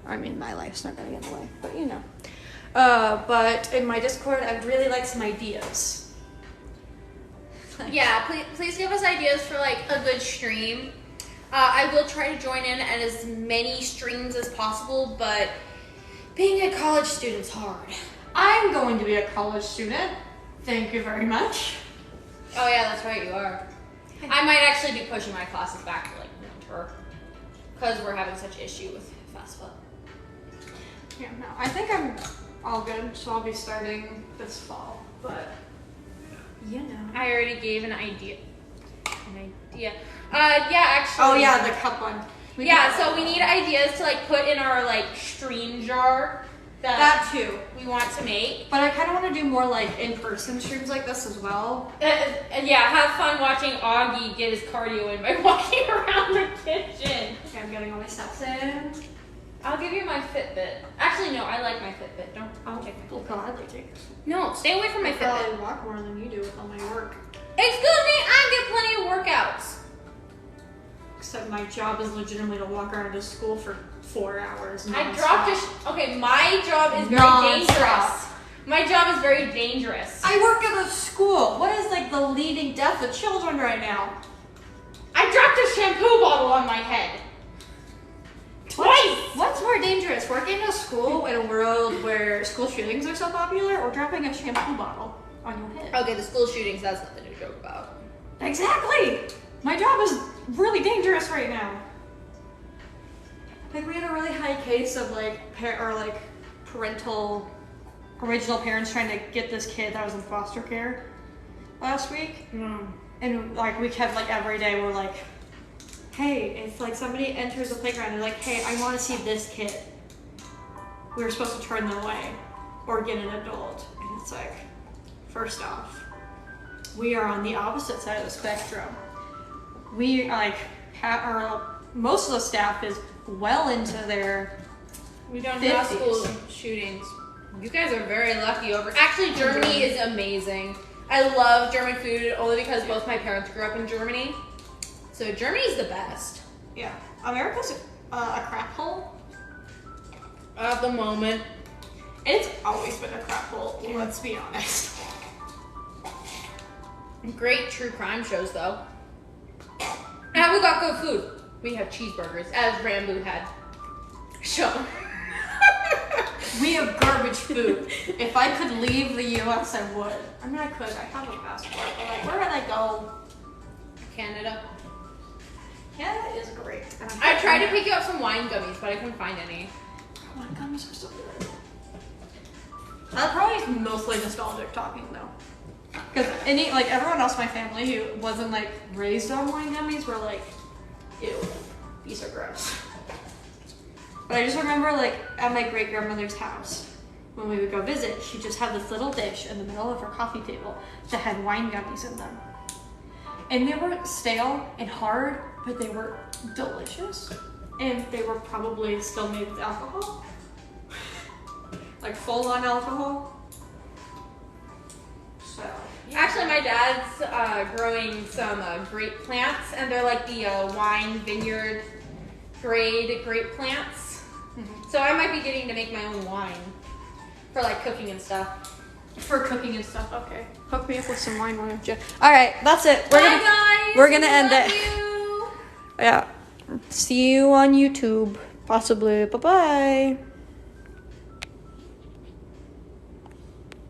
I mean, my life's not gonna get in the way, but you know. But in my Discord, I'd really like some ideas. Yeah, please give us ideas for like a good stream. I will try to join in at as many streams as possible, but being a college student's hard. I'm going to be a college student. Thank you very much. Oh yeah, that's right, you are. I might actually be pushing my classes back to like winter because we're having such issue with FAFSA. Yeah, no, I think I'm all good, so I'll be starting this fall, but you know. I already gave an idea. Yeah, actually. Oh yeah, the cup one. We need ideas to like put in our like stream jar that too we want to make. But I kind of want to do more like in-person streams like this as well. Yeah, have fun watching Augie get his cardio in by walking around the kitchen. Okay, I'm getting all my steps in. I'll give you my Fitbit. Actually, no, I like my Fitbit. Don't take my Fitbit. Gladly. take. No, stay away from my I Fitbit. probably walk more than you do with all my work. Excuse me, I get plenty of workouts. Except my job is legitimately to walk around to school for 4 hours. I nonstop. dropped okay, my job is very Nonstop. dangerous. My job is very dangerous. I work at a school. What is like the leading death of children right now? I dropped a shampoo bottle on my head. Twice! What's more dangerous, working at a school in a world where school shootings are so popular, or dropping a shampoo bottle on your head? Okay, the school shootings, that's nothing to joke about. Exactly! My job is really dangerous right now. Like, we had a really high case of original parents trying to get this kid that was in foster care last week. And like, we kept like every day we're like, hey, if like somebody enters the playground, they're like, hey, I want to see this kid. We were supposed to turn them away or get an adult. And it's like, first off, we are on the opposite side of the spectrum. We like most of the staff is well into their We don't have 50s. school shootings. You guys are very lucky over. Actually, Germany is amazing. I love German food only because both my parents grew up in Germany. So Germany's the best. Yeah. America's a crap hole. At the moment. It's always been a crap hole, let's be honest. Great true crime shows though. And we got good food. We have cheeseburgers, as Rambo had shown. We have garbage food. If I could leave the US, I would. I mean, I could. I have a passport, but like, where would I go? Canada. Canada is great. And I tried to pick you up some wine gummies, but I couldn't find any. Oh, my gummies are so good. That probably is mostly nostalgic talking though. Because everyone else in my family who wasn't like raised on wine gummies were like, ew, these are gross. But I just remember like at my great grandmother's house, when we would go visit, she'd just have this little dish in the middle of her coffee table that had wine gummies in them. And they were stale and hard, but they were delicious. And they were probably still made with alcohol. Like full on alcohol. So. Actually, my dad's growing some grape plants, and they're like the wine vineyard grade grape plants. So I might be getting to make my own wine for like cooking and stuff. For cooking and stuff, okay. Hook me up with some wine, why don't you? All right, that's it. Guys. We're gonna end Love it. you. Yeah. See you on YouTube, possibly. Bye bye.